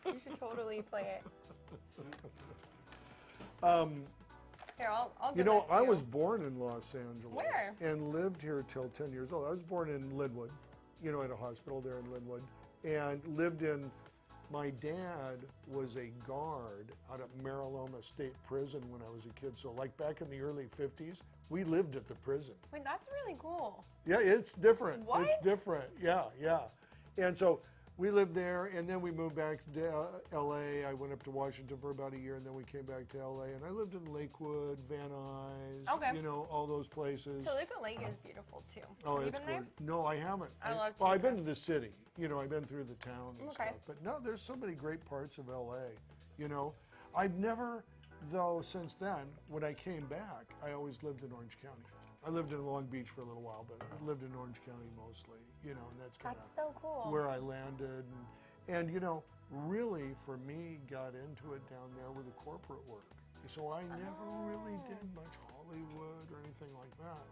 You should totally play it. Here, I'll You give know, this to I was born in Los Angeles. Where? And lived here till 10 years old. I was born in Linwood, you know, at a hospital there in Linwood, and lived in, my dad was a guard out at Mariloma State Prison when I was a kid. So like back in the early 50s, we lived at the prison. Wait, that's really cool. Yeah, it's different. What? It's different. Yeah, yeah. And so we lived there, and then we moved back to L.A. I went up to Washington for about a year, and then we came back to L.A. And I lived in Lakewood, Van Nuys, Okay. you know, all those places. Toluca Lake is beautiful too. Oh, Have you it's been there? good. No, I haven't. I love Well, I've Toluca. been to the city. You know, I've been through the town and Okay. stuff. But no, there's so many great parts of L.A., you know. I've never, though, since then, when I came back, I always lived in Orange County. I lived in Long Beach for a little while, but I lived in Orange County mostly, you know, and that's kind That's of so cool. where I landed. And, you know, really, for me, got into it down there with the corporate work. So I never really did much Hollywood or anything like that.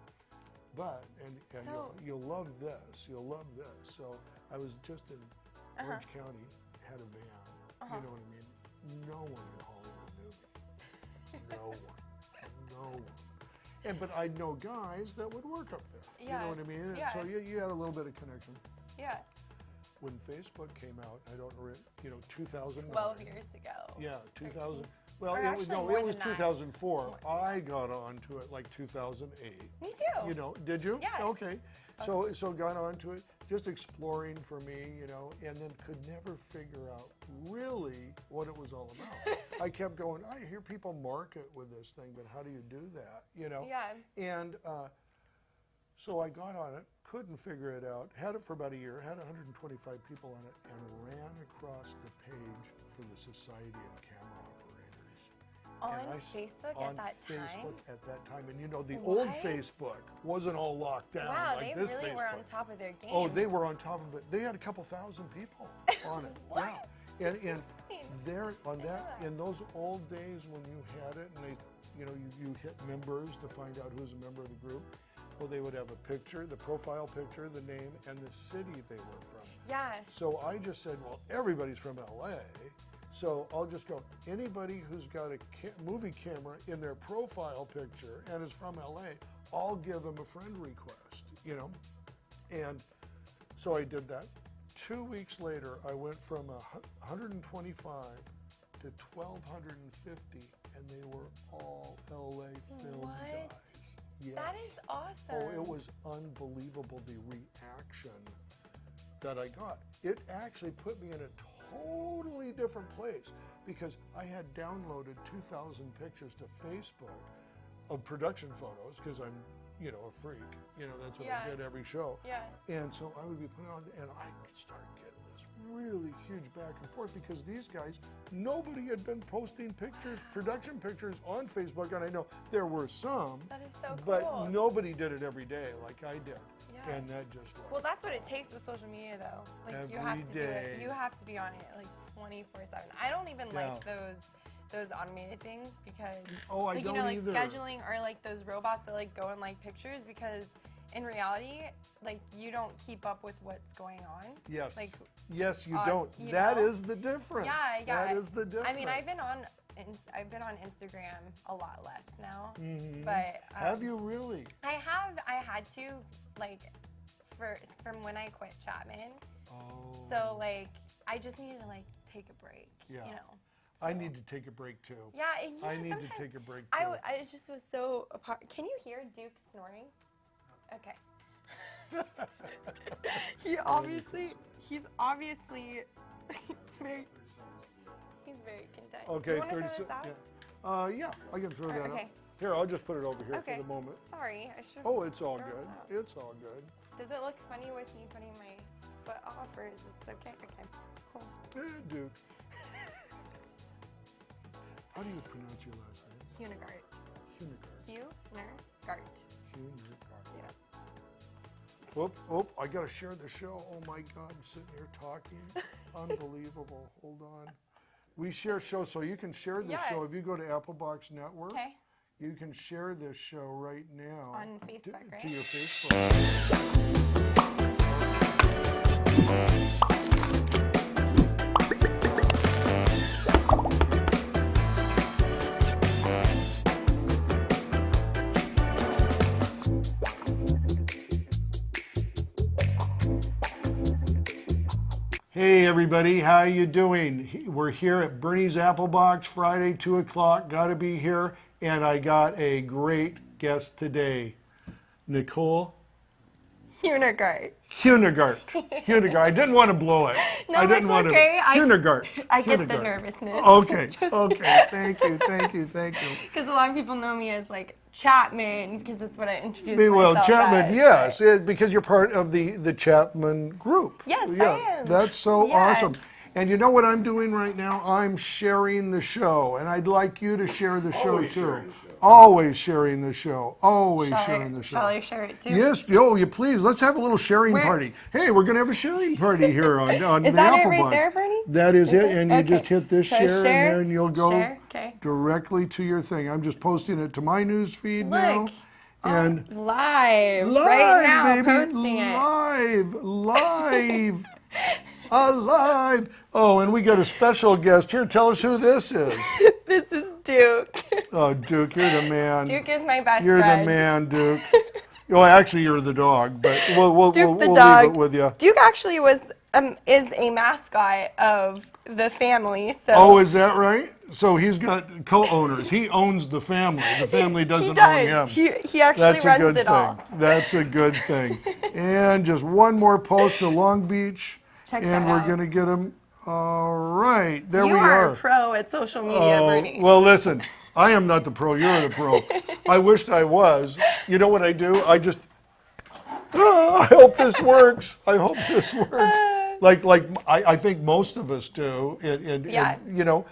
But, and So- you'll love this, you'll love this. So I was just in Orange County, had a van, you know what I mean? No one in Hollywood knew me. No one, no one. And, but I know guys that would work up there, you Yeah, know what I mean? And yeah. so you had a little bit of connection. Yeah, When Facebook came out, I don't know, you know, 2009. 12 years ago. Yeah, 2000. Well, Or it was, actually no, more it was than that. 2004. I got onto it like 2008. Me too. You know, did you? Yeah. Okay. So got onto it, just exploring for me, you know, and then could never figure out really what it was all about. I kept going, I hear people market with this thing, but how do you do that? You know? Yeah. And so I got on it, couldn't figure it out, had it for about a year, had 125 people on it, and ran across the page for the Society of Camera Operators. On And I Facebook on at that Facebook time? at that time. And you know, the old What? Facebook wasn't all locked down Wow, like they this really Facebook. were on top of their game. Oh, they were on top of it. They had a couple thousand people on it. What? Yeah. And insane. there on that, Yeah. in those old days when you had it and they, you know, you hit members to find out who's a member of the group. Well, they would have a picture, the profile picture, the name, and the city they were from. Yeah. So I just said, well, everybody's from LA. So I'll just go, anybody who's got a movie camera in their profile picture and is from LA, I'll give them a friend request, you know? And so I did that. 2 weeks later, I went from 125 to 1,250, and they were all LA film What? guys. Yes. That is awesome. Oh, it was unbelievable, the reaction that I got. It actually put me in a totally different place because I had downloaded 2,000 pictures to Facebook of production photos because I'm, you know, a freak. You know, that's what I Yeah. did every show. Yeah. And so I would be putting on, and I started getting this really huge back and forth because these guys, nobody had been posting pictures, production pictures on Facebook, and I know there were some, That is so cool. but nobody did it every day like I did. Yeah. And that just Well, that's what it takes with social media, though. Like you Every have to do day. it. You have to be on it like 24/7. I don't even like Yeah. those automated things because Oh, I like don't you know like either. scheduling or like those robots that like go and like pictures because in reality like you don't keep up with what's going on. Yes. Like yes, you on- don't. you That know? is the difference. Yeah, yeah. That is the difference. I mean, I've been on Instagram a lot less now, Mhm. but Have you really? I had to like from when I quit Chapman. Oh. So like I just needed to like take a break. Yeah. You know. I So- need to take a break too. Yeah. And, you I know, need to sometimes take a break too. I just was so apart. Can you hear Duke snoring? Okay. He's obviously very. He's very content. Do Okay, you want to throw 36. this out? Yeah. Yeah, I can throw that okay. out. Here, I'll just put it over here Okay. for the moment. Sorry, I should. Oh, it's all thrown good. it out. It's all good. Does it look funny with me putting my foot off, or is this okay? Okay, cool. Duke. How do you pronounce your last name? Huenergardt. Huenergardt. Huenergardt. Huenergardt. Yeah. Oh, I got to share the show. Oh my God, I'm sitting here talking. Unbelievable. Hold on. We share shows, so you can share this Yeah. show. If you go to Applebox Network, Okay. you can share this show right now. On Facebook, right? To your Facebook. Hey everybody, how you doing? We're here at Burnie's Applebox, Friday, 2 o'clock. Got to be here, and I got a great guest today, Nichole Huenergardt. Huenergardt. I didn't want to blow it. No, I didn't it's okay. Huenergardt. I get the nervousness. Okay. Thank you. Because a lot of people know me as like Chapman, because that's what I introduced Well, myself Chapman, as, yes, because you're part of the Chapman group. Yes, yeah, I am. That's so Yeah. awesome. And you know what I'm doing right now? I'm sharing the show, and I'd like you to share the show too. Always sharing the show. Always sharing the show. Shall I share it too? Yes, you please. Let's have a little sharing party. Hey, we're gonna have a sharing party here on Is the that it Applebox. right there, Burnie? That is it, and you Okay. just hit this So I share, share, in there, and you'll go okay. directly to your thing. I'm just posting it to my news feed now. Look. And Live right now, baby, posting it. live, alive. Oh, and we got a special guest here. Tell us who this is. This is Duke. Oh, Duke, you're the man. Duke is my best You're friend. the man, Duke. Well, actually, you're the dog, but we'll Duke the leave dog. it with you. Duke actually is a mascot of the family. So. Oh, is that right? So he's got co-owners. He owns the family. The family doesn't own him. He actually That's a runs good it thing. all. That's a good thing. And just one more post to Long Beach, Check and that we're out. going to get him. All right, there You we are are. a pro at social media, Burnie. Well, listen, I am not the pro. You're the pro. I wished I was. You know what I do? I just. I hope this works. I hope this works. I think most of us do. Yeah. You know,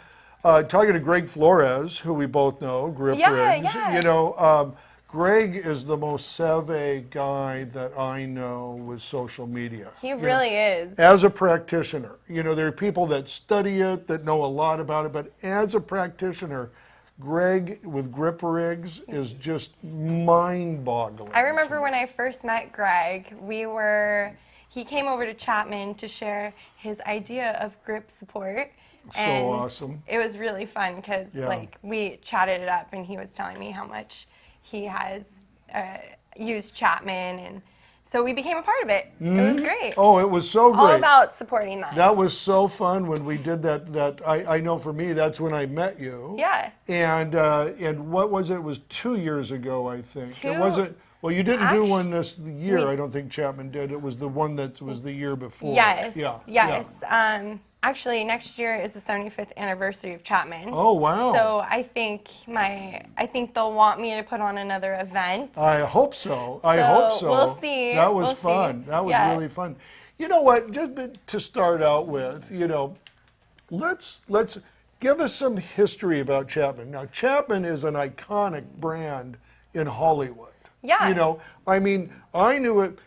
talking to Greg Flores, who we both know, Grip Yeah, Rigs. yeah. You know, Greg is the most savvy guy that I know with social media. He really is. As a practitioner, you know, there are people that study it, that know a lot about it, but as a practitioner, Greg with Grip Rigs is just mind-boggling. I remember when I first met Greg, he came over to Chapman to share his idea of grip support. So And awesome. It was really fun because like we chatted it up and he was telling me how much he has used Chapman, and so we became a part of it. It was great. Oh, it was so great. All about supporting that. That was so fun when we did that. I know for me, that's when I met you. Yeah. And what was it? It was 2 years ago, I think. It wasn't. Well, you didn't do one this year. I don't think Chapman did. It was the one that was the year before. Yes. Yeah. Yes. Actually, next year is the 75th anniversary of Chapman. Oh, wow. So I think they'll want me to put on another event. I hope so. I hope so. We'll see. That was We'll fun. see. That was Yeah. really fun. You know what? Just to start out with, you know, let's give us some history about Chapman. Now, Chapman is an iconic brand in Hollywood. Yeah. You know, I mean, I knew it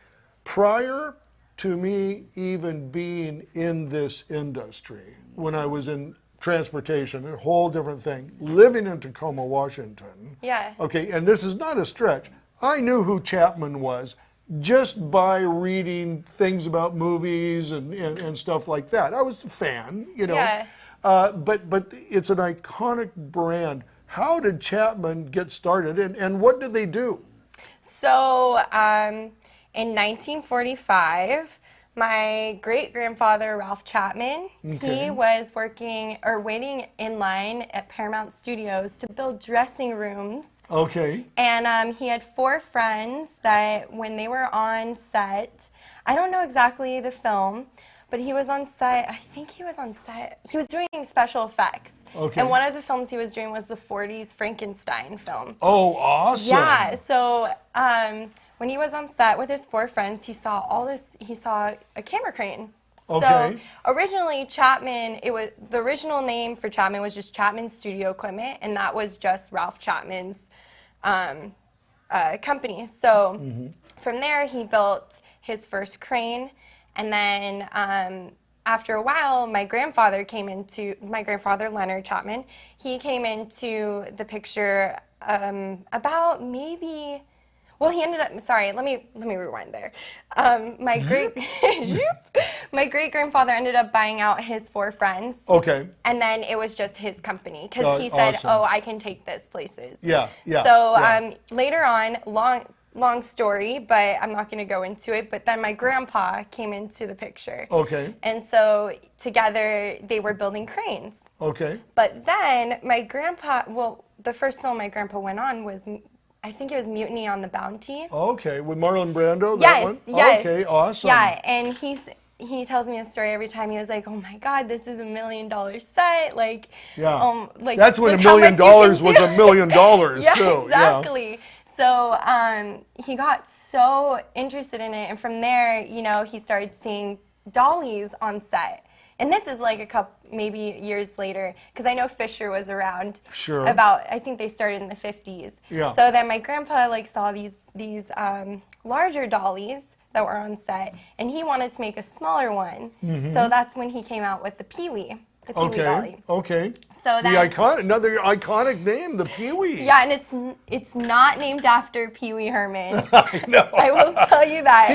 prior to me even being in this industry when I was in transportation, a whole different thing, living in Tacoma, Washington. Yeah. Okay, and this is not a stretch. I knew who Chapman was just by reading things about movies and stuff like that. I was a fan, you know. Yeah. But it's an iconic brand. How did Chapman get started, and what did they do? So in 1945, my great-grandfather, Ralph Chapman, he was waiting in line at Paramount Studios to build dressing rooms. Okay. And he had 4 friends that when they were on set, I don't know exactly the film, but he was on set, I think he was on set, he was doing special effects. Okay. And one of the films he was doing was the 40s Frankenstein film. Oh, awesome. Yeah, so when he was on set with his 4 friends, he saw a camera crane. Okay. So originally Chapman, the original name for Chapman was just Chapman Studio Equipment, and that was just Ralph Chapman's company. So from there he built his first crane, and then after a while, my grandfather Leonard Chapman, he came into the picture about maybe. Well, he ended up. Sorry, let me rewind there. My great grandfather ended up buying out his 4 friends. Okay. And then it was just his company because he said, awesome. "Oh, I can take this places." Yeah. So later on, long story, but I'm not going to go into it. But then my grandpa came into the picture. Okay. And so together they were building cranes. Okay. But then my grandpa, well, the first film my grandpa went on was, I think it was Mutiny on the Bounty. Okay, with Marlon Brando, that Yes, one? yes. Okay, awesome. Yeah, and he tells me a story every time. He was like, "Oh my God, this is $1 million set!" Like, Yeah. like That's when like $1 how million much you can was do. $1 million Yeah, too. exactly. So he got so interested in it, and from there, you know, he started seeing dollies on set. And this is like a couple, maybe years later, because I know Fisher was around. Sure. About, I think they started in the 50s. Yeah. So then my grandpa like saw these larger dollies that were on set, and he wanted to make a smaller one. So that's when he came out with the Pee-wee, the Pee-wee dolly. Okay. So The then, another iconic name, the Pee-wee. yeah, and it's not named after Pee Wee Herman. I know. I will tell you that.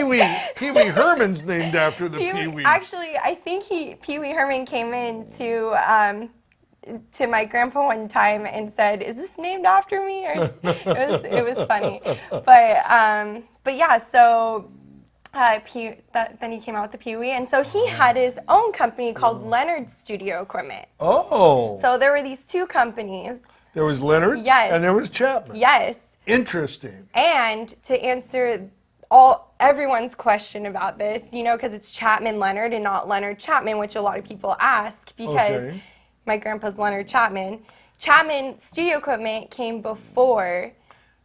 Pee-wee Herman's named after the Pee-wee. Actually, I think Pee Wee Herman came in to my grandpa one time and said, "Is this named after me?" Or it was funny, but yeah. So then he came out with the Pee-wee, and so he had his own company called Leonard Studio Equipment. Oh. So there were these two companies. There was Leonard. Yes. And there was Chapman. Yes. Interesting. And to answer everyone's question about this, you know, because it's Chapman Leonard and not Leonard Chapman, which a lot of people ask because Okay. my grandpa's Leonard Chapman. Chapman Studio Equipment came before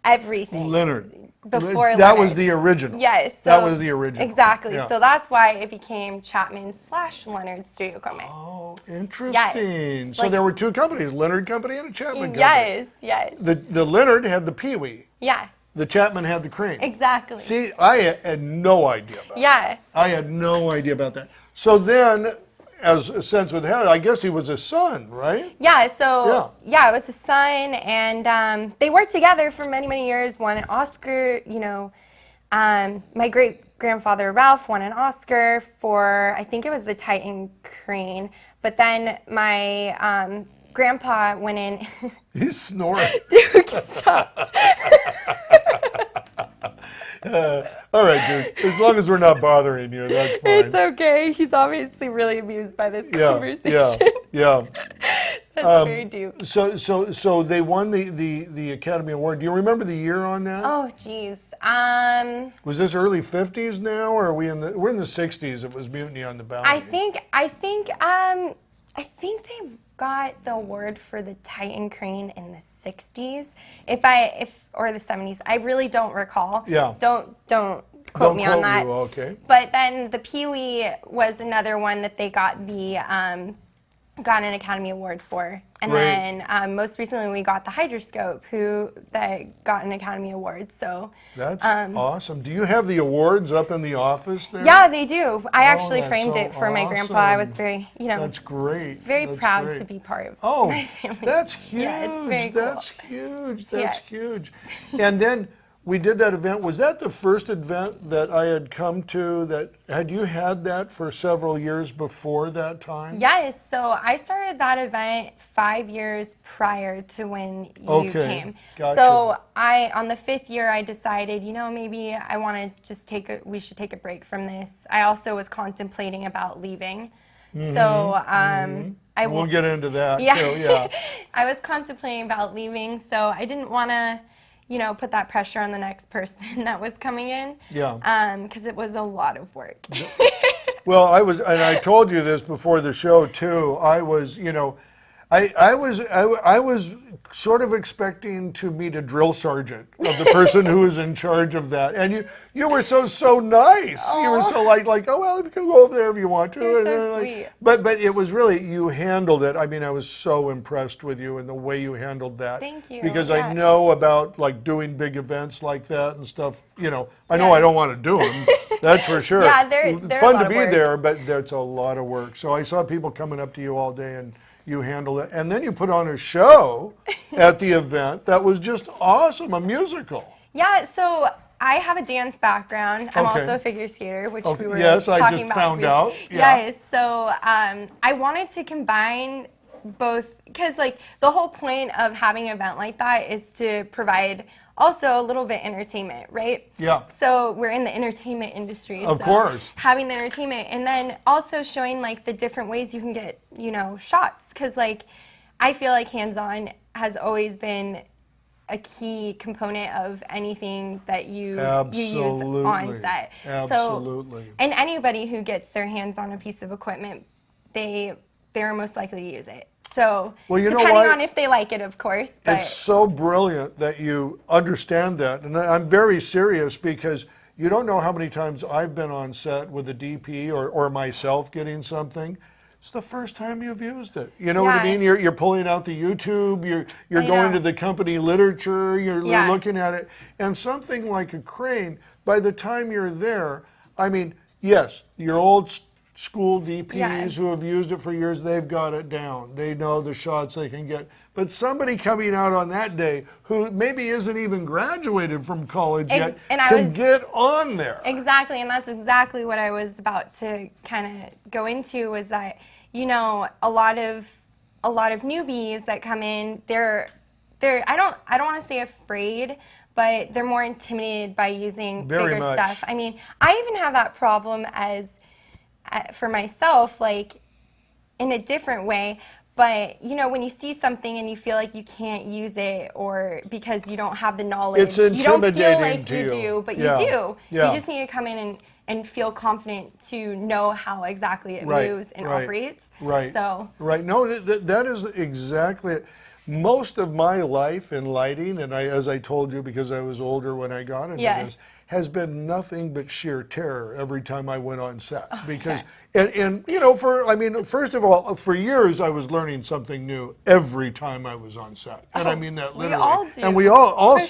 everything. Leonard. Before that was Leonard. the original. Yes. That was the original. Exactly. Yeah. So that's why it became Chapman/Leonard Studio Equipment. Oh, interesting. So Like- there were two companies, Leonard Company and a Chapman Company. Yes. The Leonard had the Pee-wee. Yeah. The Chapman had the crane. Exactly. See, I had no idea about that. Yeah. I had no idea about that. So then, as a sense with head, I guess he was a son, right? Yeah, so it was his son, and they worked together for many, many years. Won an Oscar, you know. My great-grandfather Ralph won an Oscar for, I think it was the Titan crane. But then my grandpa went in. He's snoring. Dude, stop. All right, dude. As long as we're not bothering you, that's fine. It's okay. He's obviously really amused by this conversation. Yeah. That's very Duke. So they won the Academy Award. Do you remember the year on that? Oh, geez. Was this early 50s now, or we're in the 60s? It was Mutiny on the Bounty. I think they got the award for the Titan crane in the 60s, or the 70s. I really don't recall. Yeah. Don't quote me on that. Okay. But then the Pee-wee was another one that they got got an Academy Award for. And Great. then most recently we got the Hydroscope, that got an Academy Award. So That's awesome. Do you have the awards up in the office there? yeah, they do. I actually that's framed so it for my grandpa. I was awesome. very, That's great. very That's proud great. to be part of Oh, my family. that's huge. Yeah, it's very cool. That's huge. That's Yeah. huge. And then we did that event. Was that the first event that I had come to? Had you had that for several years before that time? Yes, so I started that event 5 years prior to when you came. Gotcha. So on the 5th year, I decided, maybe I want to just we should take a break from this. I also was contemplating about leaving. So We'll get into that too. yeah. I was contemplating about leaving, so I didn't want to put that pressure on the next person that was coming in. Yeah. Because it was a lot of work. Well, and I told you this before the show too. I was sort of expecting to meet a drill sergeant of the person who was in charge of that, and you were so nice. Aww. You were so like, oh well, you can go over there if you want to. You're and so like, sweet. But you handled it. I mean, I was so impressed with you and the way you handled that. Thank you. Because Yeah. I know about like doing big events like that and stuff. I know I don't want to do them. That's for sure. Yeah, they're fun a lot to of be work. there, but that's a lot of work. So I saw people coming up to you all day and you handled it. And then you put on a show at the event that was just awesome, a musical. Yeah, so I have a dance background. I'm Okay. also a figure skater, which we were Yes, I talking just about. found out. Yeah. Yes, so I wanted to combine both, because the whole point of having an event like that is to provide also a little bit entertainment, right? Yeah. So we're in the entertainment industry. Of so course. having the entertainment, and then also showing like the different ways you can get, you know, shots. Because like I feel like hands-on has always been a key component of anything that you use on set. Absolutely. So, and anybody who gets their hands on a piece of equipment, they're most likely to use it. So, well, you depending know what? on if they like it, of course. But it's so brilliant that you understand that. And I'm very serious, because you don't know how many times I've been on set with a DP or myself getting something. It's the first time you've used it. You know what I mean? You're pulling out the YouTube, you're going to the company literature, you're looking at it. And something like a crane, by the time you're there, I mean, yes, your old school DPs who have used it for years, they've got it down. They know the shots they can get. But somebody coming out on that day who maybe isn't even graduated from college yet can get on there. Exactly, and that's exactly what I was about to kind of go into, was that, you know, a lot of newbies that come in, they're I don't want to say afraid, but they're more intimidated by using bigger stuff. I mean, I even have that problem for myself, like in a different way. But, you know, when you see something and you feel like you can't use it, or because you don't have the knowledge, it's intimidating, you don't feel like you do, but you do. Yeah. You just need to come in and feel confident to know how exactly it moves and operates. Right. So. Right. No, that is exactly it. Most of my life in lighting, and as I told you, because I was older when I got into this, has been nothing but sheer terror every time I went on set. Because, and you know, first of all, for years I was learning something new every time I was on set. And I mean that literally. We all do. And we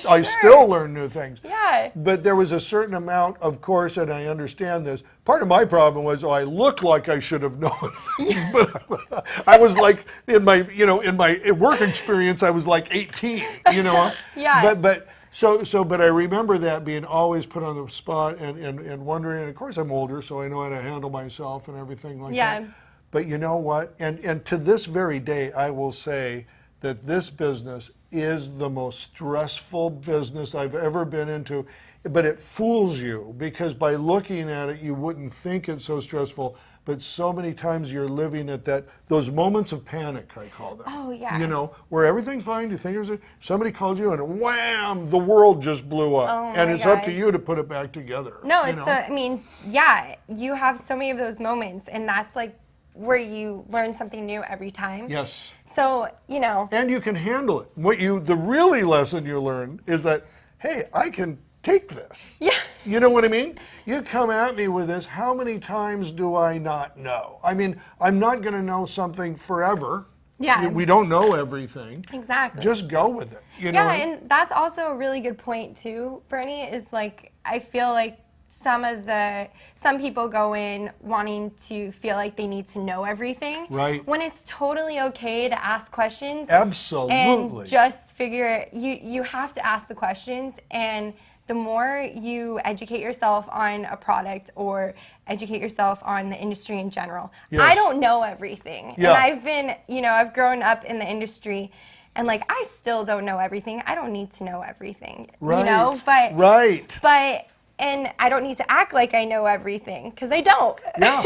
I still learn new things. Yeah. But there was a certain amount, of course, and I understand this. Part of my problem was I looked like I should have known things, but I was like, in my work experience, I was like 18, you know? But I remember that being always put on the spot and wondering, and of course I'm older, so I know how to handle myself and everything like that. But you know what? And to this very day, I will say that this business is the most stressful business I've ever been into. But it fools you, because by looking at it, you wouldn't think it's so stressful. But so many times you're living at those moments of panic, I call them. Oh, yeah. You know, where everything's fine, you think somebody calls you and wham, the world just blew up. Oh, and it's up to you to put it back together. No, I mean, you have so many of those moments, and that's like where you learn something new every time. Yes. So, you know. And you can handle it. The really lesson you learn is that, hey, I can take this. Yeah. You know what I mean? You come at me with this, how many times do I not know? I mean, I'm not going to know something forever. Yeah. We don't know everything. Exactly. Just go with it. You know? Yeah, and that's also a really good point too, Burnie, is like, I feel like some people go in wanting to feel like they need to know everything. Right. When it's totally okay to ask questions. Absolutely. And just you have to ask the questions, and the more you educate yourself on a product or educate yourself on the industry in general. Yes. I don't know everything. Yeah. And I've grown up in the industry, and like, I still don't know everything. I don't need to know everything. Right. You know, and I don't need to act like I know everything, because I don't. Yeah,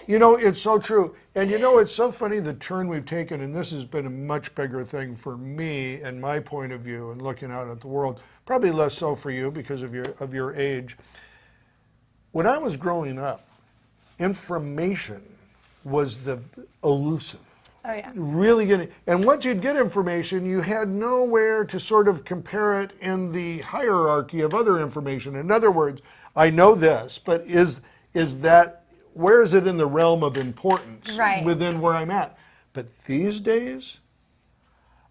you know, it's so true. And you know, it's so funny the turn we've taken, and this has been a much bigger thing for me and my point of view and looking out at the world. Probably less so for you because of your age. When I was growing up, information was the elusive. Oh, yeah. Really getting, and once you'd get information, you had nowhere to sort of compare it in the hierarchy of other information. In other words, I know this, but is that, where is it in the realm of importance within where I'm at? But these days,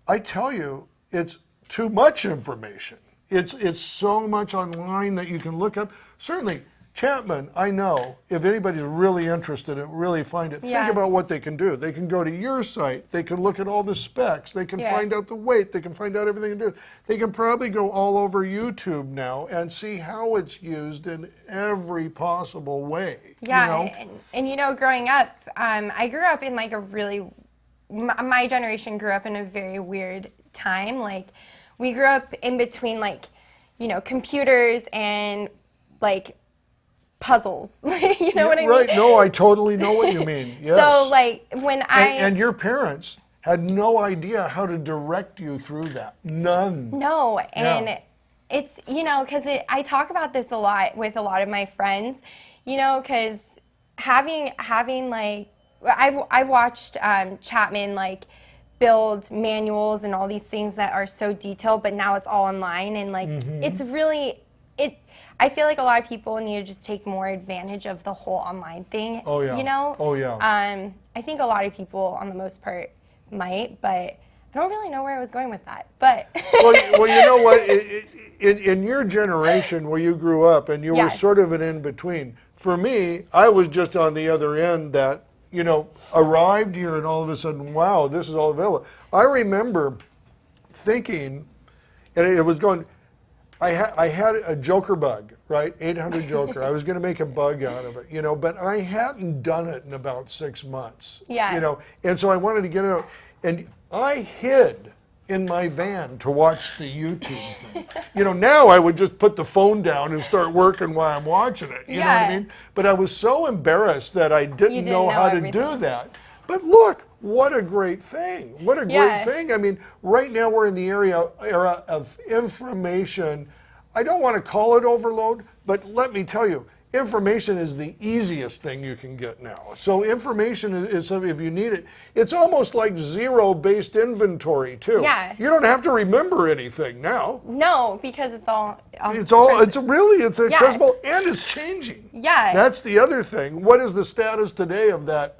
I tell you, it's too much information. It's so much online that you can look up. Certainly, Chapman, I know, if anybody's really interested and really find it, think about what they can do. They can go to your site. They can look at all the specs. They can find out the weight. They can find out everything to do. They can probably go all over YouTube now and see how it's used in every possible way. Yeah, you know? And you know, growing up, I grew up in like my generation grew up in a very weird time. Like, we grew up in between, like, computers and like puzzles. You know what I mean? Right. No, I totally know what you mean. Yes. So like when and your parents had no idea how to direct you through that. None. No, and it's, because I talk about this a lot with a lot of my friends, because having like, I've watched Chapman like build manuals and all these things that are so detailed, but now it's all online, and like it's really, I feel like a lot of people need to just take more advantage of the whole online thing. Oh yeah. Oh yeah. I think a lot of people, on the most part, might, but I don't really know where I was going with that. But well, you know what? In your generation where you grew up, and you were sort of an in-between. For me, I was just on the other end that, arrived here and all of a sudden, wow, this is all available. I remember thinking, and it was going, I had a Joker bug, right? 800 Joker. I was going to make a bug out of it, but I hadn't done it in about 6 months. Yeah. And so I wanted to get it out. And I hid in my van to watch the YouTube thing. Now I would just put the phone down and start working while I'm watching it. You know what I mean? But I was so embarrassed that I didn't know how to do that. But look, what a great thing. What a great thing. I mean, right now we're in the era of information. I don't want to call it overload, but let me tell you, information is the easiest thing you can get now. So information is if you need it. It's almost like zero-based inventory too. Yeah. You don't have to remember anything now. No, because it's all. It's accessible and it's changing. Yeah. That's the other thing. What is the status today of that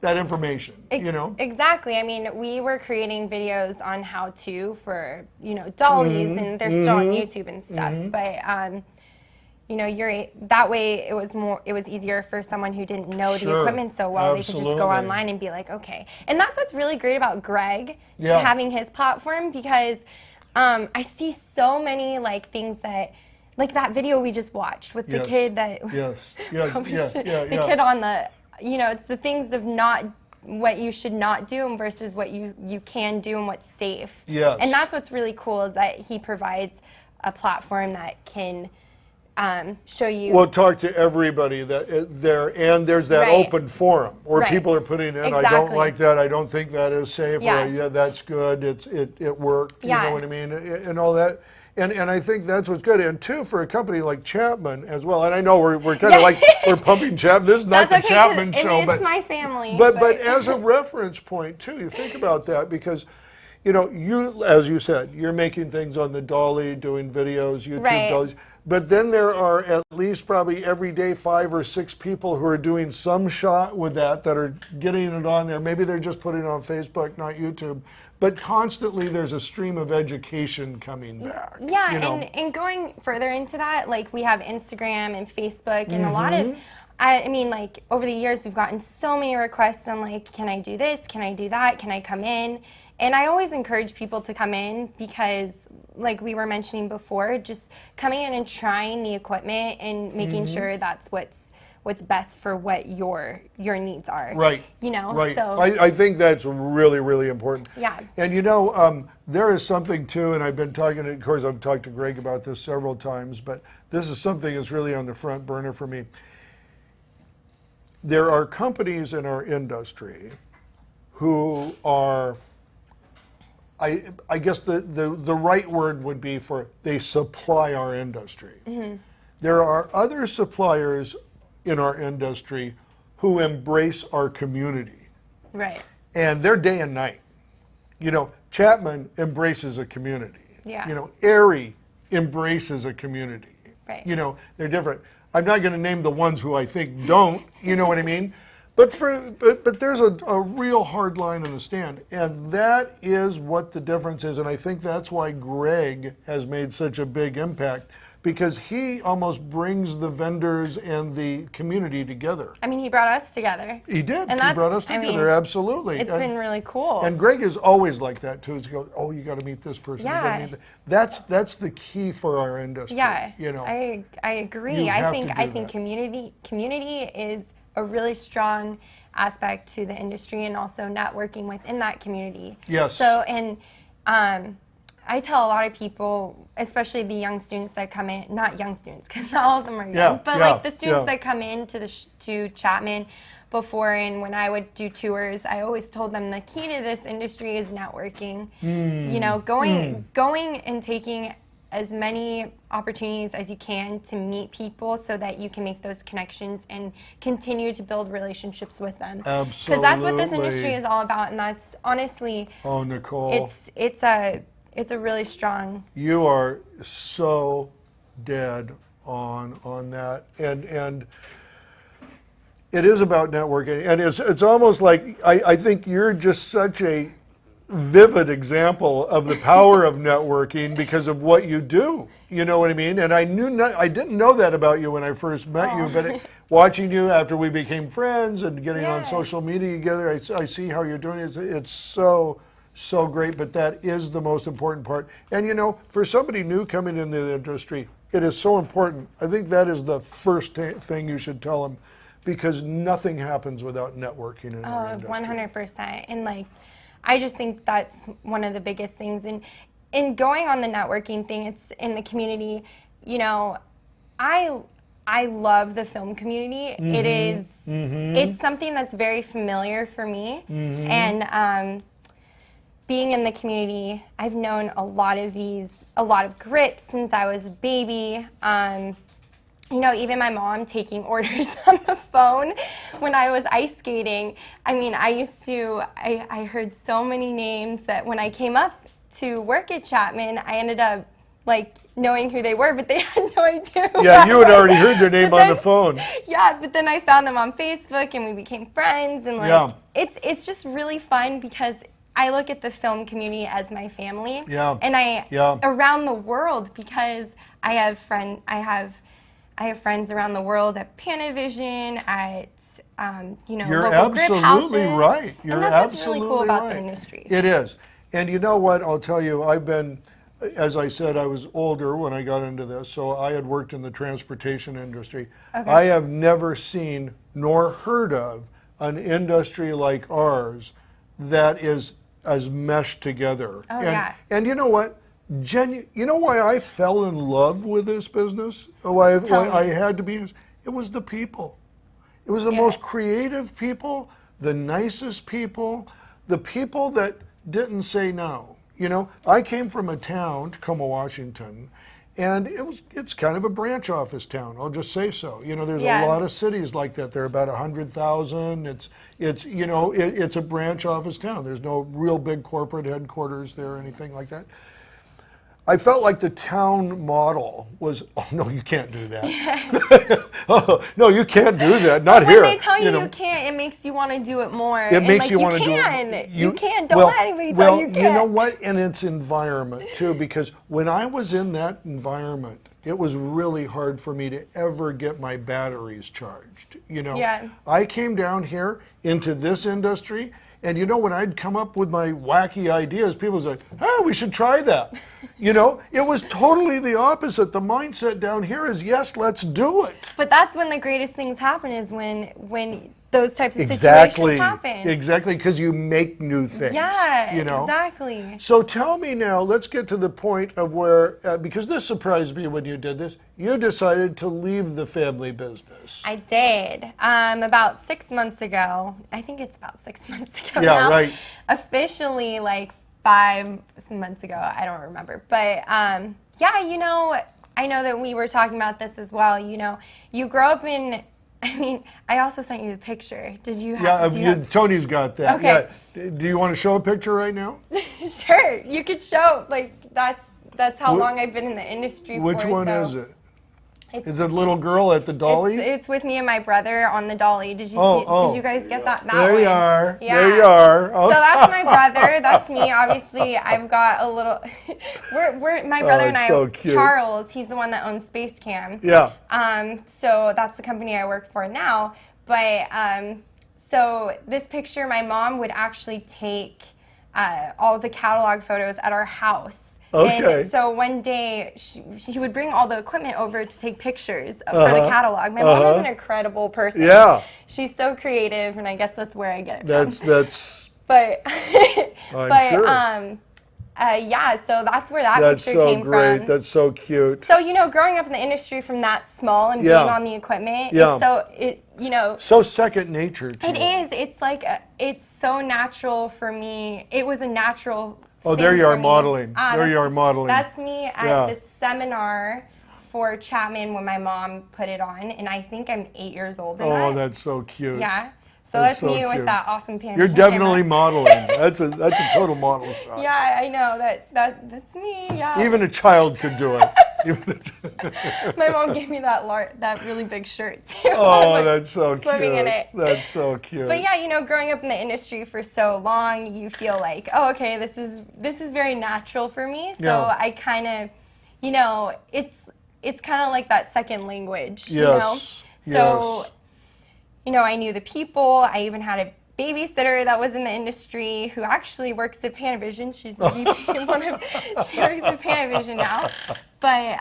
information? Exactly. I mean, we were creating videos on how to for dollies, and they're still on YouTube and stuff. But that way it was easier for someone who didn't know the equipment so well. They could just go online and be like, okay. And that's what's really great about Greg having his platform, because I see so many like things that, like that video we just watched with the kid that the kid on the, it's the things of not what you should not do versus what you can do and what's safe. Yes. And that's what's really cool, is that he provides a platform that can show you. Well, talk to everybody and there's that open forum where people are putting in, I don't like that, I don't think that is safe, or that's good, it worked, you know what I mean, and all that. And I think that's what's good. And two, for a company like Chapman as well, and I know we're kind of like, we're pumping Chapman, this is not the Chapman show. It's my family. But as a reference point too, you think about that, because you, as you said, you're making things on the dolly, doing videos, YouTube dollies. But then there are at least probably every day 5 or 6 people who are doing some shot with that are getting it on there. Maybe they're just putting it on Facebook, not YouTube. But constantly there's a stream of education coming back. Yeah, and going further into that, like we have Instagram and Facebook, and a lot of, I mean, like over the years we've gotten so many requests on like, can I do this? Can I do that? Can I come in? And I always encourage people to come in, because like we were mentioning before, just coming in and trying the equipment and making sure that's what's best for what your needs are. Right. Right. So I think that's really, really important. Yeah. And there is something too, and I've been talking, of course I've talked to Greg about this several times, but this is something that's really on the front burner for me. There are companies in our industry who are, I guess the right word would be they supply our industry. There are other suppliers in our industry who embrace our community. Right. And they're day and night. Chapman embraces a community. Yeah. Aerie embraces a community. Right. They're different. I'm not going to name the ones who I think don't, you know what I mean? But there's a real hard line in the stand, and that is what the difference is, and I think that's why Greg has made such a big impact, because he almost brings the vendors and the community together. I mean, he brought us together. He did. He brought us together, absolutely. It's been really cool. And Greg is always like that too. He goes, oh, you got to meet this person. Yeah. That's the key for our industry. Yeah. I agree. I think community is a really strong aspect to the industry, and also networking within that community. Yes. So, and I tell a lot of people, especially the young students that come in, not young students, because not all of them are young, but like the students that come in to Chapman before, and when I would do tours, I always told them the key to this industry is networking. You know, going and taking as many opportunities as you can to meet people so that you can make those connections and continue to build relationships with them. Absolutely. Because that's what this industry is all about, and that's honestly, oh, Nichole, it's a really strong. You are so dead on that, and it is about networking, and it's almost like I think you're just such a vivid example of the power of networking because of what you do. You know what I mean? And I didn't know that about you when I first met you, but watching you after we became friends and getting on social media together, I see how you're doing it. It's so great, but that is the most important part. And you know, for somebody new coming into the industry, it is so important. I think that is the first thing you should tell them, because nothing happens without networking in our industry. 100%. And like, I just think that's one of the biggest things. And in going on the networking thing, it's in the community. You know, I love the film community. It is, it's something that's very familiar for me. And being in the community, I've known a lot of grit since I was a baby. You know, even my mom taking orders on the phone when I was ice skating. I mean, I heard so many names that when I came up to work at Chapman, I ended up like knowing who they were, but they had no idea. Yeah, you had already heard their name on the phone. Yeah, but then I found them on Facebook and we became friends, and like it's just really fun because I look at the film community as my family. Yeah. And around the world, because I have friends around the world at Panavision, at local grip houses. You're absolutely right. And that's what's really cool about the industry. It is. And you know what? I'll tell you, as I said, I was older when I got into this, so I had worked in the transportation industry. Okay. I have never seen nor heard of an industry like ours that is as meshed together. Oh, yeah. And you know what? You know why I fell in love with this business? Why I had to be? It was the people. It was the most creative people, the nicest people, the people that didn't say no. You know, I came from a town, Tacoma, Washington, and it's kind of a branch office town. I'll just say so. You know, there's a lot of cities like that. There are about 100,000. It's a branch office town. There's no real big corporate headquarters there or anything like that. I felt like the town model was, oh no, you can't do that. Oh, no, you can't do that. Not when here. When they tell you can't, it makes you want to do it more. It makes you want to do it. You can. Don't let anybody tell you can't. You know what? And it's environment too, because when I was in that environment, it was really hard for me to ever get my batteries charged. You know, I came down here into this industry. And you know, when I'd come up with my wacky ideas, people would say, oh, we should try that. You know, it was totally the opposite. The mindset down here is, yes, let's do it. But that's when the greatest things happen, is when those types of situations happen. Exactly, because you make new things. Yeah, you know? Exactly. So tell me now, let's get to the point of where, because this surprised me when you did this, you decided to leave the family business. I did. About 6 months ago. I think it's about 6 months ago now. Yeah, right. Officially, like 5 months ago. I don't remember. But yeah, you know, I know that we were talking about this as well. You know, you grow up in, I mean, I also sent you the picture. Did you have? Yeah, Tony's got that. Okay. Yeah. Do you want to show a picture right now? Sure. You could show, like, that's how long I've been in the industry for. Which one is it? Is it little girl at the dolly? It's with me and my brother on the dolly. Did you see? Did you guys get that? There you are. Yeah. There you are. Oh. So that's my brother. That's me. Obviously, I've got a little. We're my brother and I. So cute. Charles, he's the one that owns Space Cam. Yeah. So that's the company I work for now. But so this picture, my mom would actually take all the catalog photos at our house. Okay. And so one day, she would bring all the equipment over to take pictures for the catalog. My mom is an incredible person. Yeah. She's so creative, and I guess that's where I get it from. That's. But, I'm sure. Yeah, so that's where that That's picture so came great. from. That's so cute. So, growing up in the industry from that small and being on the equipment, So second nature to it you. is. It's like, it's so natural for me. It was a natural Oh, thing there you for are me. modeling. There you are modeling. That's me at this seminar for Chapman when my mom put it on, and I think I'm 8 years old in that. Oh, that's so cute. Yeah. So that's so me cute. with that awesome Panavision You're definitely camera. modeling. That's a total model shot. Yeah, I know. That's me, yeah. Even a child could do it. My mom gave me that really big shirt, too. Oh, that's so swimming cute. in it. That's so cute. But yeah, growing up in the industry for so long, you feel like, oh, okay, this is very natural for me. So I kind of, it's kind of like that second language, Yes. So, Yes. I knew the people. I even had a babysitter that was in the industry who actually works at Panavision. She's the VP she works at Panavision now. But,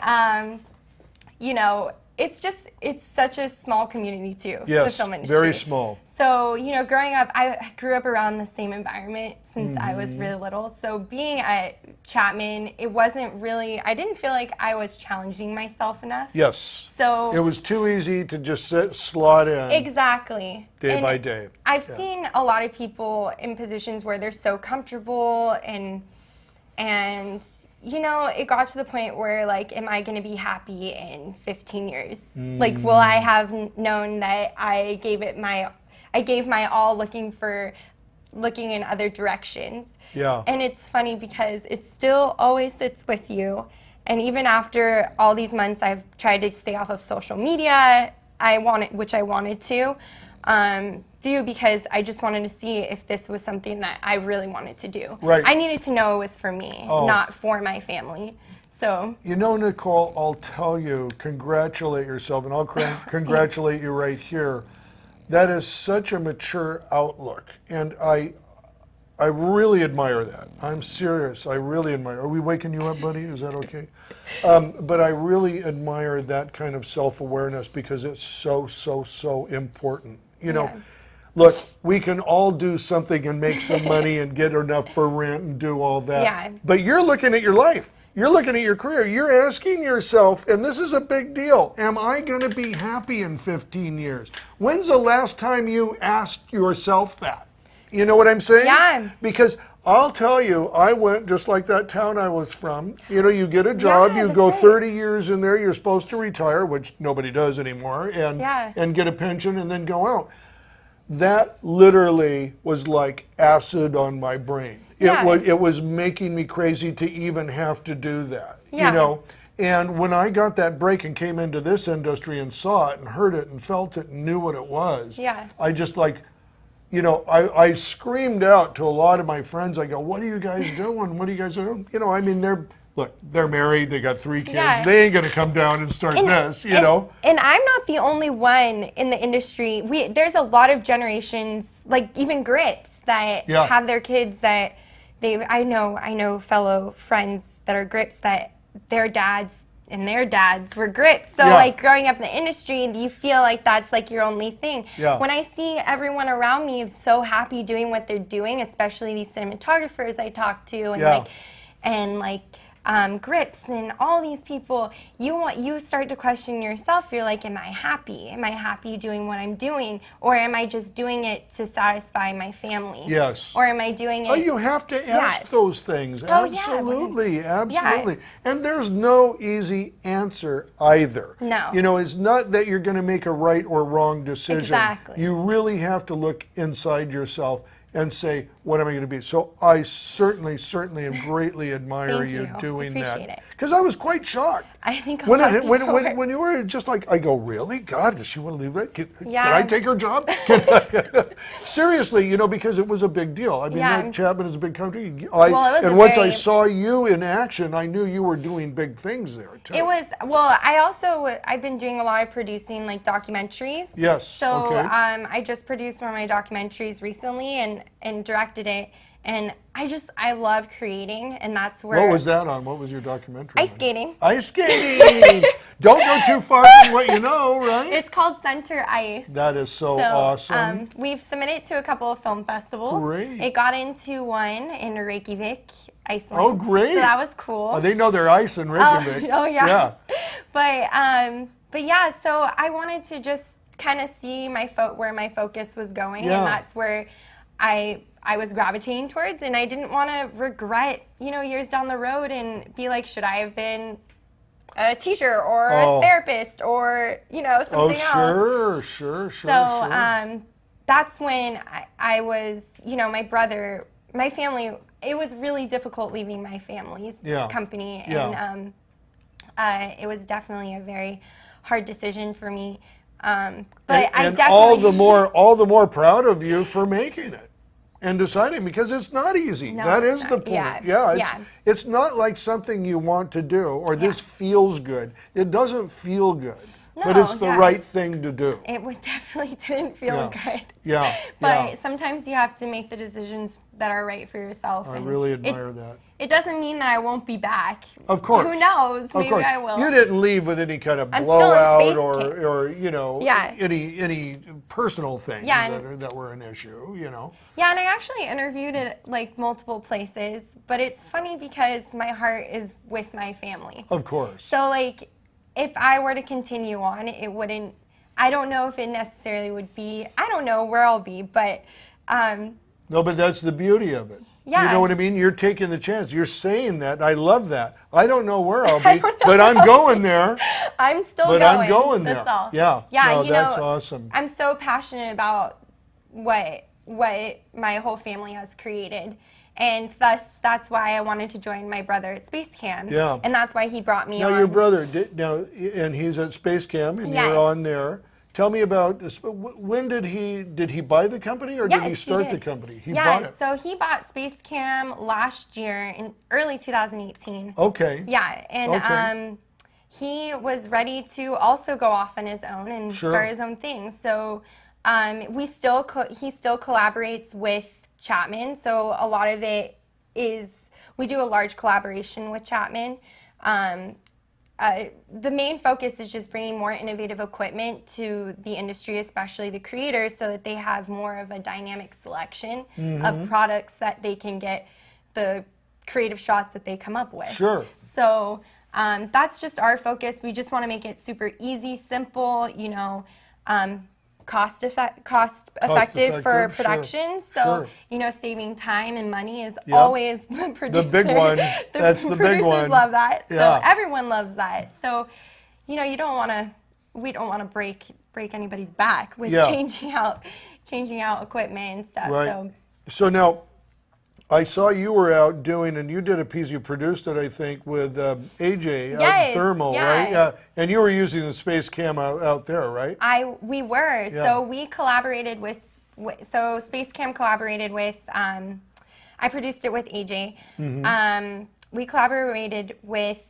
it's such a small community too, the Yes, film industry. very small. So, growing up, I grew up around the same environment since I was really little. So being at Chapman, it wasn't really, I didn't feel like I was challenging myself enough. Yes. So It was too easy to just slot in. Exactly. Day by day. I've seen a lot of people in positions where they're so comfortable and it got to the point where, like, am I going to be happy in 15 years? Like, will I have known that I gave my all looking in other directions? Yeah. And it's funny because it still always sits with you. And even after all these months, I've tried to stay off of social media. Which I wanted to do because I just wanted to see if this was something that I really wanted to do. Right. I needed to know it was for me, not for my family. So. Nichole, I'll tell you, congratulate yourself, and I'll congratulate you right here. That is such a mature outlook, and I really admire that. I'm serious. I really admire. Are we waking you up, buddy? Is that okay? But I really admire that kind of self-awareness because it's so important. Look, we can all do something and make some money and get enough for rent and do all that. Yeah. But you're looking at your life. You're looking at your career. You're asking yourself, and this is a big deal, am I going to be happy in 15 years? When's the last time you asked yourself that? You know what I'm saying? Yeah. Because I'll tell you, I went just like that town I was from. You get a job, Yeah, you that's go right. 30 years in there, you're supposed to retire, which nobody does anymore, and get a pension and then go out. That literally was like acid on my brain. It was making me crazy to even have to do that. Yeah. And when I got that break and came into this industry and saw it and heard it and felt it and knew what it was, I just I screamed out to a lot of my friends. I go, "What are you guys doing? What are you guys doing?" They're married. They got 3 kids. Yeah. They ain't gonna come down and start this. And I'm not the only one in the industry. There's a lot of generations, like even grips that have their kids that I know fellow friends that are grips that their dads and their dads were grips. So like growing up in the industry, you feel like that's like your only thing. Yeah. When I see everyone around me so happy doing what they're doing, especially these cinematographers I talk to and grips and all these people, you start to question yourself. You're like, am I happy? Am I happy doing what I'm doing? Or am I just doing it to satisfy my family? Yes. Or am I doing it? Oh, you have to ask those things. Oh, yeah. Absolutely, absolutely. And there's no easy answer either. No. It's not that you're going to make a right or wrong decision. Exactly. You really have to look inside yourself and say, what am I going to be? So I certainly and greatly admire you doing that. Appreciate it. Because I was quite shocked. I think a lot of people were. When you were just like, I go, really? God, does she want to leave that? Can Yeah. I take her job? Seriously, because it was a big deal. I mean, Yeah. Chapman is a big country. It was and a once I very- saw you in action, I knew you were doing big things there, too. I've been doing a lot of producing like documentaries. Yes, So okay. I just produced one of my documentaries recently and directed it. And I love creating, and that's where. What was that on? What was your documentary? Ice skating. Ice skating! Don't go too far from what you know, right? It's called Center Ice. That is so awesome. We've submitted it to a couple of film festivals. Great. It got into one in Reykjavik Iceland. Oh, great. So that was cool. Oh, they know their ice in Reykjavik. Oh yeah. Yeah. But yeah, so I wanted to just kind of see where my focus was going, Yeah. and that's where I was gravitating towards, and I didn't want to regret, years down the road and be like, should I have been a teacher or a therapist or, something else. Sure. So that's when I was, my family, it was really difficult leaving my family's company. And it was definitely a very hard decision for me. But I definitely... all the more proud of you for making it. And deciding, because it's not easy. No, that is not. the point. Yeah, it's not like something you want to do or this feels good. It doesn't feel good, but it's the right thing to do. It definitely didn't feel good. Yeah. But sometimes you have to make the decisions that are right for yourself. I really admire that. It doesn't mean that I won't be back. Of course. Who knows? Of Maybe course. I will. You didn't leave with any kind of blowout or any personal things that were an issue, Yeah, and I actually interviewed at like multiple places, but it's funny because my heart is with my family. Of course. So like if I were to continue on, it wouldn't, I don't know if it necessarily would be, I don't know where I'll be, but no, but that's the beauty of it. Yeah. You know what I mean? You're taking the chance. You're saying that. I love that. I don't know where I'll be, but I'm going there. I'm still going. But I'm going there. That's all. Yeah. Yeah, no, that's awesome. I'm so passionate about what my whole family has created. And that's why I wanted to join my brother at Space Cam. Yeah. And that's why he brought me on. Now your brother, and he's at Space Cam, and you're on there. Tell me about, when did he buy the company, or did he start the company? He bought it. So he bought Space Cam last year in early 2018. Okay. Yeah, and he was ready to also go off on his own and start his own thing. So he still collaborates with Chapman. So a lot of it is, we do a large collaboration with Chapman. The main focus is just bringing more innovative equipment to the industry, especially the creators, so that they have more of a dynamic selection of products that they can get the creative shots that they come up with. Sure. So that's just our focus. We just want to make it super easy, simple, cost effective for production. So, saving time and money is always the producer. The big one. That's the big one. Producers love that. Yeah. So everyone loves that. So, we don't want to break anybody's back with changing out equipment and stuff. Right. So now, I saw you were out doing, and you did a piece, you produced it, I think, with AJ out in Thermal, right? Yeah. And you were using the Space Cam out there, right? We were. Yeah. So we collaborated with, Space Cam collaborated with, I produced it with AJ. We collaborated with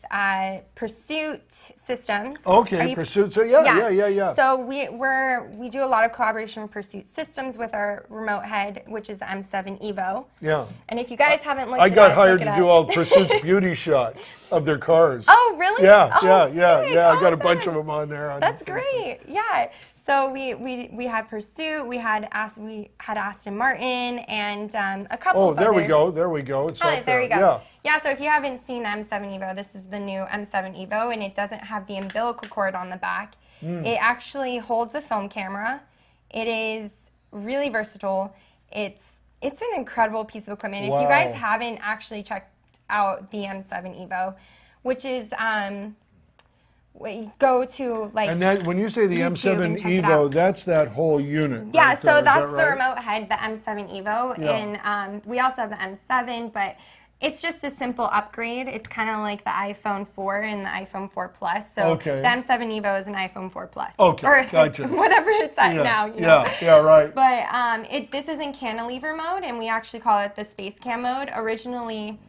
Pursuit Systems. Okay, Pursuit. So yeah. So we do a lot of collaboration with Pursuit Systems with our remote head, which is the M7 Evo. Yeah. And if you guys haven't looked, I got hired to do all Pursuit's beauty shots of their cars. Oh, really? Yeah, oh, yeah. I got a bunch of them on there. That's great. Yeah. So we had Pursuit, we had Aston Martin, and a couple of there other. There we go. It's right there you go. Yeah. Yeah, so if you haven't seen the M7 Evo, this is the new M7 Evo, and it doesn't have the umbilical cord on the back. It actually holds a film camera. It is really versatile. It's an incredible piece of equipment. Wow. If you guys haven't actually checked out the M7 Evo, which is go to like. And that, when you say the YouTube M7 Evo, that's that whole unit. Yeah, right so there. that's that the right? remote head, the M7 Evo, and we also have the M7, but it's just a simple upgrade. It's kind of like the iPhone 4 and the iPhone 4 Plus. So the M7 Evo is an iPhone 4 Plus. Okay, or gotcha. whatever it's at now. Yeah, right. But this is in cantilever mode, and we actually call it the Space Cam mode. Originally,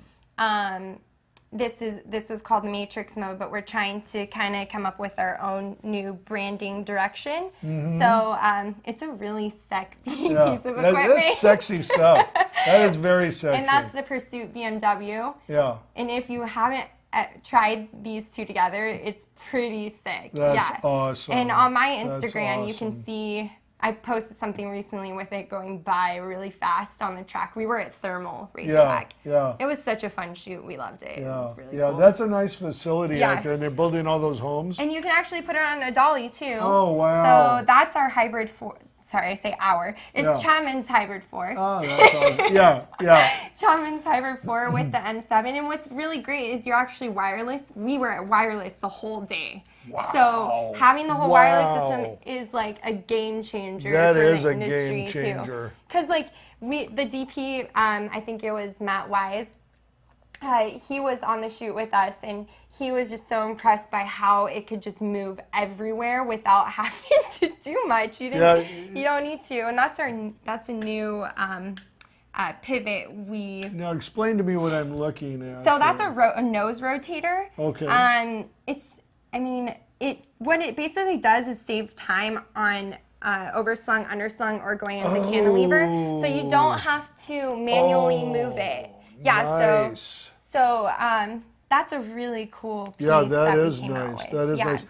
this was called Matrix mode, but we're trying to kind of come up with our own new branding direction. So it's a really sexy piece of equipment. That's sexy stuff. That is very sexy. And that's the Pursuit BMW. Yeah. And if you haven't tried these two together, it's pretty sick. That's awesome. And on my Instagram, you can see I posted something recently with it going by really fast on the track. We were at Thermal Racetrack. Yeah. It was such a fun shoot. We loved it. It was really cool. That's a nice facility out there. And they're building all those homes. And you can actually put it on a dolly too. Oh, wow. So that's our hybrid 4. Sorry, I say our. It's Chapman's Hybrid 4. Oh, that's awesome. Yeah. Chapman's Hybrid 4 with the M7. And what's really great is you're actually wireless. We were wireless the whole day. Wow. So having the whole wireless system is like a game changer that for is the a industry game changer. Because like the DP, I think it was Matt Wise, he was on the shoot with us, and he was just so impressed by how it could just move everywhere without having to do much. You don't need to, and that's a new pivot. Now explain to me what I'm looking at. So that's a nose rotator. Okay. What it basically does is save time on overslung, underslung, or going into cantilever, so you don't have to manually move it. Yeah. Nice. So that's a really cool piece. Yeah, that is we came out nice. with. That is nice.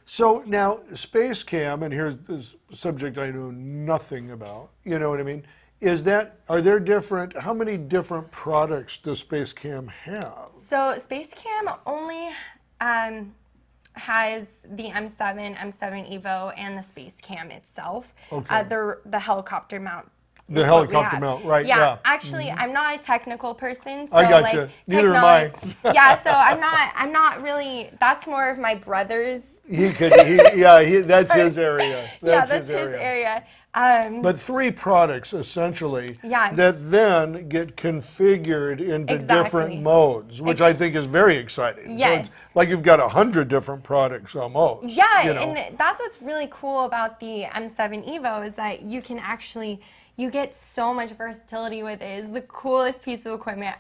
So now Space Cam, and here's this subject I know nothing about. You know what I mean? How many different products does Space Cam have? So Space Cam only has the M7, M7 Evo, and the Space Cam itself. Okay. The helicopter mount. The helicopter mount, right? Yeah. Actually, I'm not a technical person. So I got you. Neither am I. Yeah. So I'm not really. That's more of my brother's. That's his area. That's his area. But 3 products essentially that then get configured into different modes, which I think is very exciting. Yes. So it's like you've got 100 different products almost. Yeah, and that's what's really cool about the M7 Evo is that you can actually, you get so much versatility with it. It's the coolest piece of equipment.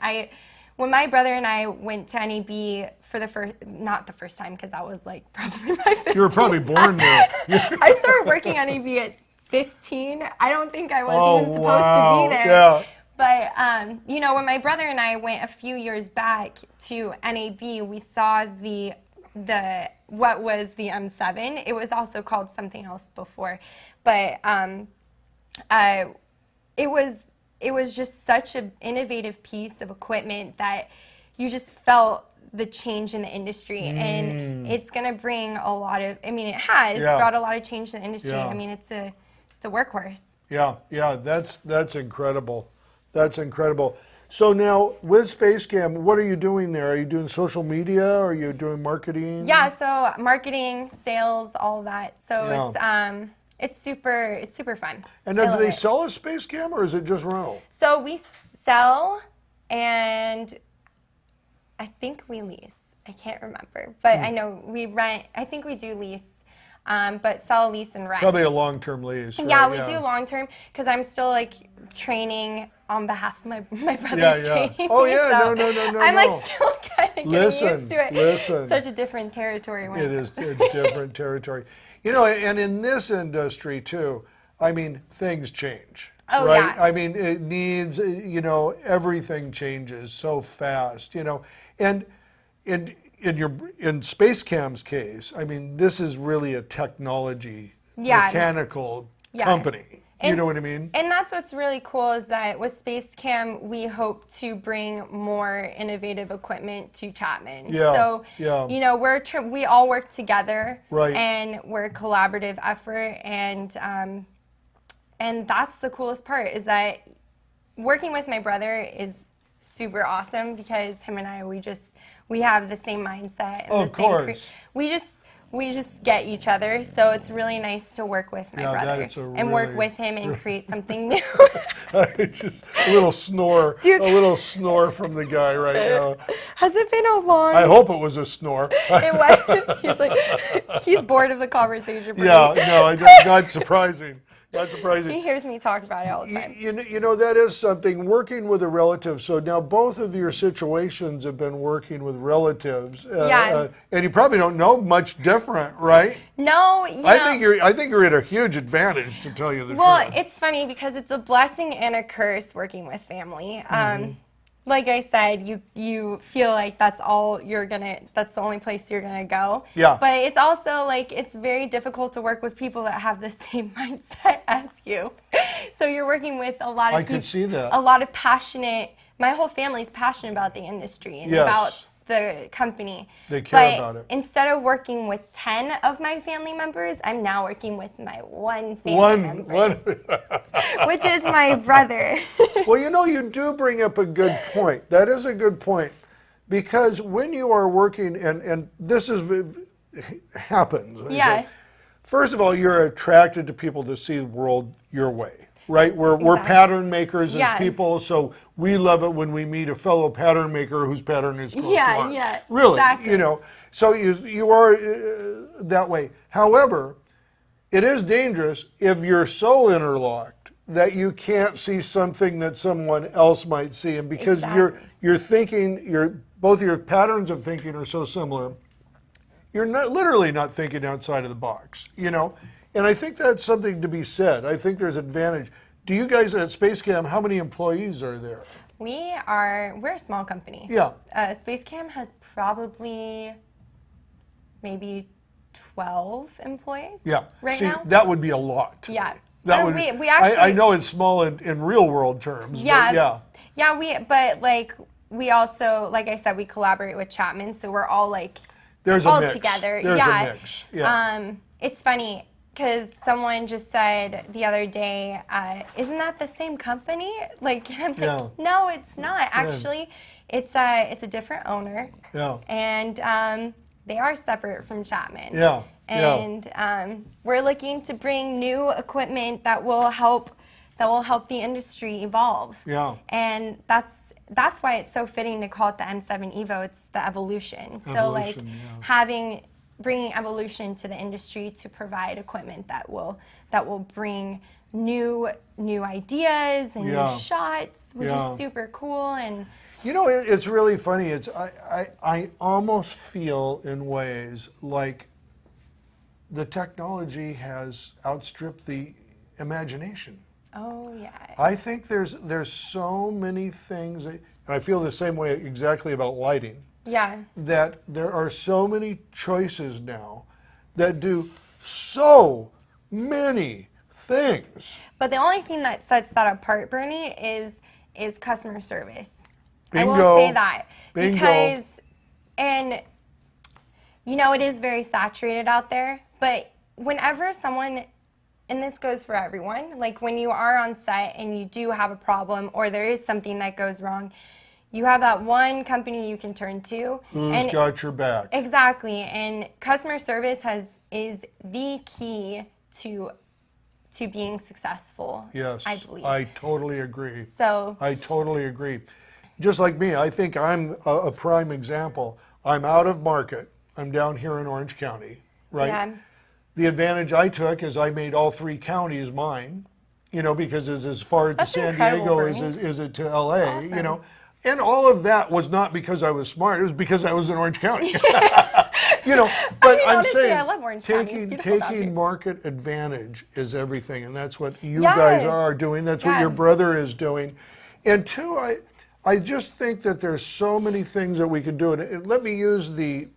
When my brother and I went to NAB for not the first time, because that was like probably my 15th You were probably born there. I started working on NAB at 15. I don't think I was even supposed to be there. Yeah. But when my brother and I went a few years back to NAB, we saw what was the M7. It was also called something else before, but it was just such an innovative piece of equipment that you just felt the change in the industry, and it's going to bring a lot of. It has brought a lot of change to the industry. Yeah. It's a workhorse. Yeah, that's incredible. That's incredible. So now with Space Cam, what are you doing there? Are you doing social media? Are you doing marketing? Yeah, so marketing, sales, all of that. So it's super fun. And now, do they sell a Space Cam or is it just rental? So we sell, and I think we lease. I can't remember, but I know we rent. I think we do lease. But sell, lease, and rent. Probably a long-term lease. Right? Yeah, we do long-term because I'm still like training on behalf of my brother's training. Oh yeah, so no. I'm like still kind of getting used to it. Listen. Such a different territory. It is a different territory. And in this industry too, things change. Oh, right? yeah. It needs, everything changes so fast, and in Space Cam's case, this is really a technology, mechanical company. You know what I mean? And that's what's really cool is that with Space Cam, we hope to bring more innovative equipment to Chapman. Yeah. So, we all work together, right? And we're a collaborative effort, and that's the coolest part is that working with my brother is super awesome because him and I, we have the same mindset. And of course. We just get each other, so it's really nice to work with my brother and work with him and create something new. Just a little snore, a little snore from the guy right now. Has it been a long? I hope it was a snore. It was. He's like, he's bored of the conversation. Yeah, no, that's not surprising. Not surprising. He hears me talk about it all the time. That is something, working with a relative. So now both of your situations have been working with relatives. And you probably don't know much different, right? No, I think you're at a huge advantage, to tell you the truth. Well, it's funny because it's a blessing and a curse working with family. like I said, you feel like that's the only place you're gonna go. Yeah. But it's also like it's very difficult to work with people that have the same mindset as you. So you're working with a lot of I could see that. a lot of passionate. My whole family's passionate about the industry and Yes. about the company. They care about it. Instead of working with 10 of my family members, I'm now working with my one family member, which is my brother. Well, you know, you do bring up a good point. That is a good point. Because when you are working, and this happens. Yeah. First of all, you're attracted to people to see the world your way. Right, we're pattern makers as people, so we love it when we meet a fellow pattern maker whose pattern is close to ours. Yeah, really, exactly. you know. So you are that way. However, it is dangerous if you're so interlocked that you can't see something that someone else might see, and because you're thinking, both your patterns of thinking are so similar, you're literally not thinking outside of the box. You know. And I think that's something to be said. I think there's advantage. Do you guys at SpaceCam, how many employees are there? We're a small company. Yeah. SpaceCam has probably maybe 12 employees. Yeah. Right now. That would be a lot. Yeah. That would. We actually. I know it's small in real world terms. Yeah. But yeah. Yeah. But like we also, like I said, we collaborate with Chapman, so we're all like There's all a mix. together. There's a mix. Yeah. It's funny. Because someone just said the other day, isn't that the same company? Like, I'm like, no, it's not. Actually, it's a different owner. Yeah. And they are separate from Chapman. Yeah. And we're looking to bring new equipment that will help the industry evolve. Yeah. And that's why it's so fitting to call it the M7 Evo. It's the evolution. So like bringing evolution to the industry to provide equipment that will bring new ideas and new shots, which is super cool. And you know, it's really funny. I almost feel in ways like the technology has outstripped the imagination. Oh yeah. I think there's so many things, and I feel the same way exactly about lighting. Yeah. That there are so many choices now that do so many things. But the only thing that sets that apart, Burnie, is customer service. Bingo. I will say that. Bingo. Because, and you know, it is very saturated out there, but whenever someone, and this goes for everyone, like when you are on set and you do have a problem or there is something that goes wrong, you have that one company you can turn to. Who's got your back? Exactly, and customer service is the key to being successful. Yes, I believe. I totally agree. So I totally agree. Just like me, I think I'm a prime example. I'm out of market. I'm down here in Orange County, right? Yeah. The advantage I took is I made all 3 counties mine, you know, because it's as far to San Diego as it to LA, awesome. You know. And all of that was not because I was smart. It was because I was in Orange County. You know, but I'm honestly, saying I love Orange County. It's beautiful down here. taking market advantage is everything, and that's what you guys are doing. That's what your brother is doing. And two, I just think that there's so many things that we can do. And let me use the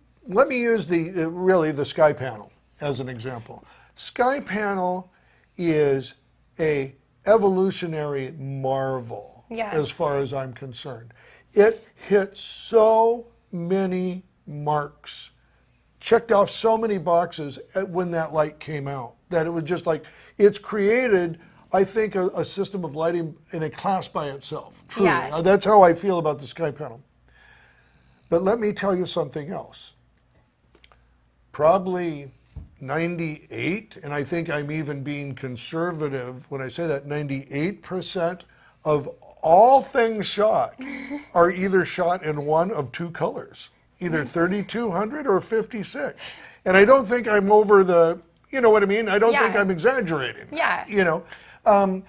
Sky Panel as an example. Sky Panel is a evolutionary marvel. As far as I'm concerned. It hit so many marks, checked off so many boxes when that light came out, that it was just like, it's created, I think, a system of lighting in a class by itself, truly. Yeah. That's how I feel about the Sky Panel. But let me tell you something else. Probably 98, and I think I'm even being conservative when I say that, 98% of all things shot are either shot in one of 2 colors, either 3200 or 56. And I don't think I'm over the, you know what I mean? I don't think I'm exaggerating. Yeah. You know.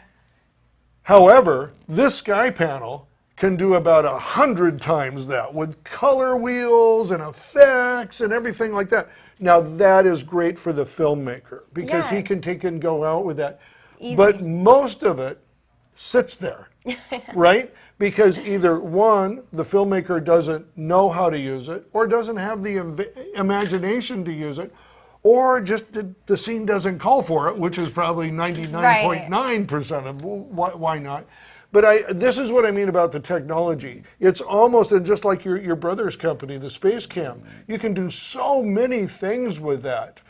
However, this Sky Panel can do about 100 times that with color wheels and effects and everything like that. Now that is great for the filmmaker because he can take and go out with that. But most of it sits there, right? Because either one, the filmmaker doesn't know how to use it, or doesn't have the imagination to use it, or just the scene doesn't call for it, which is probably 99.9% of why not. But this is what I mean about the technology. It's almost, and just like your brother's company, the Space Cam, you can do so many things with that.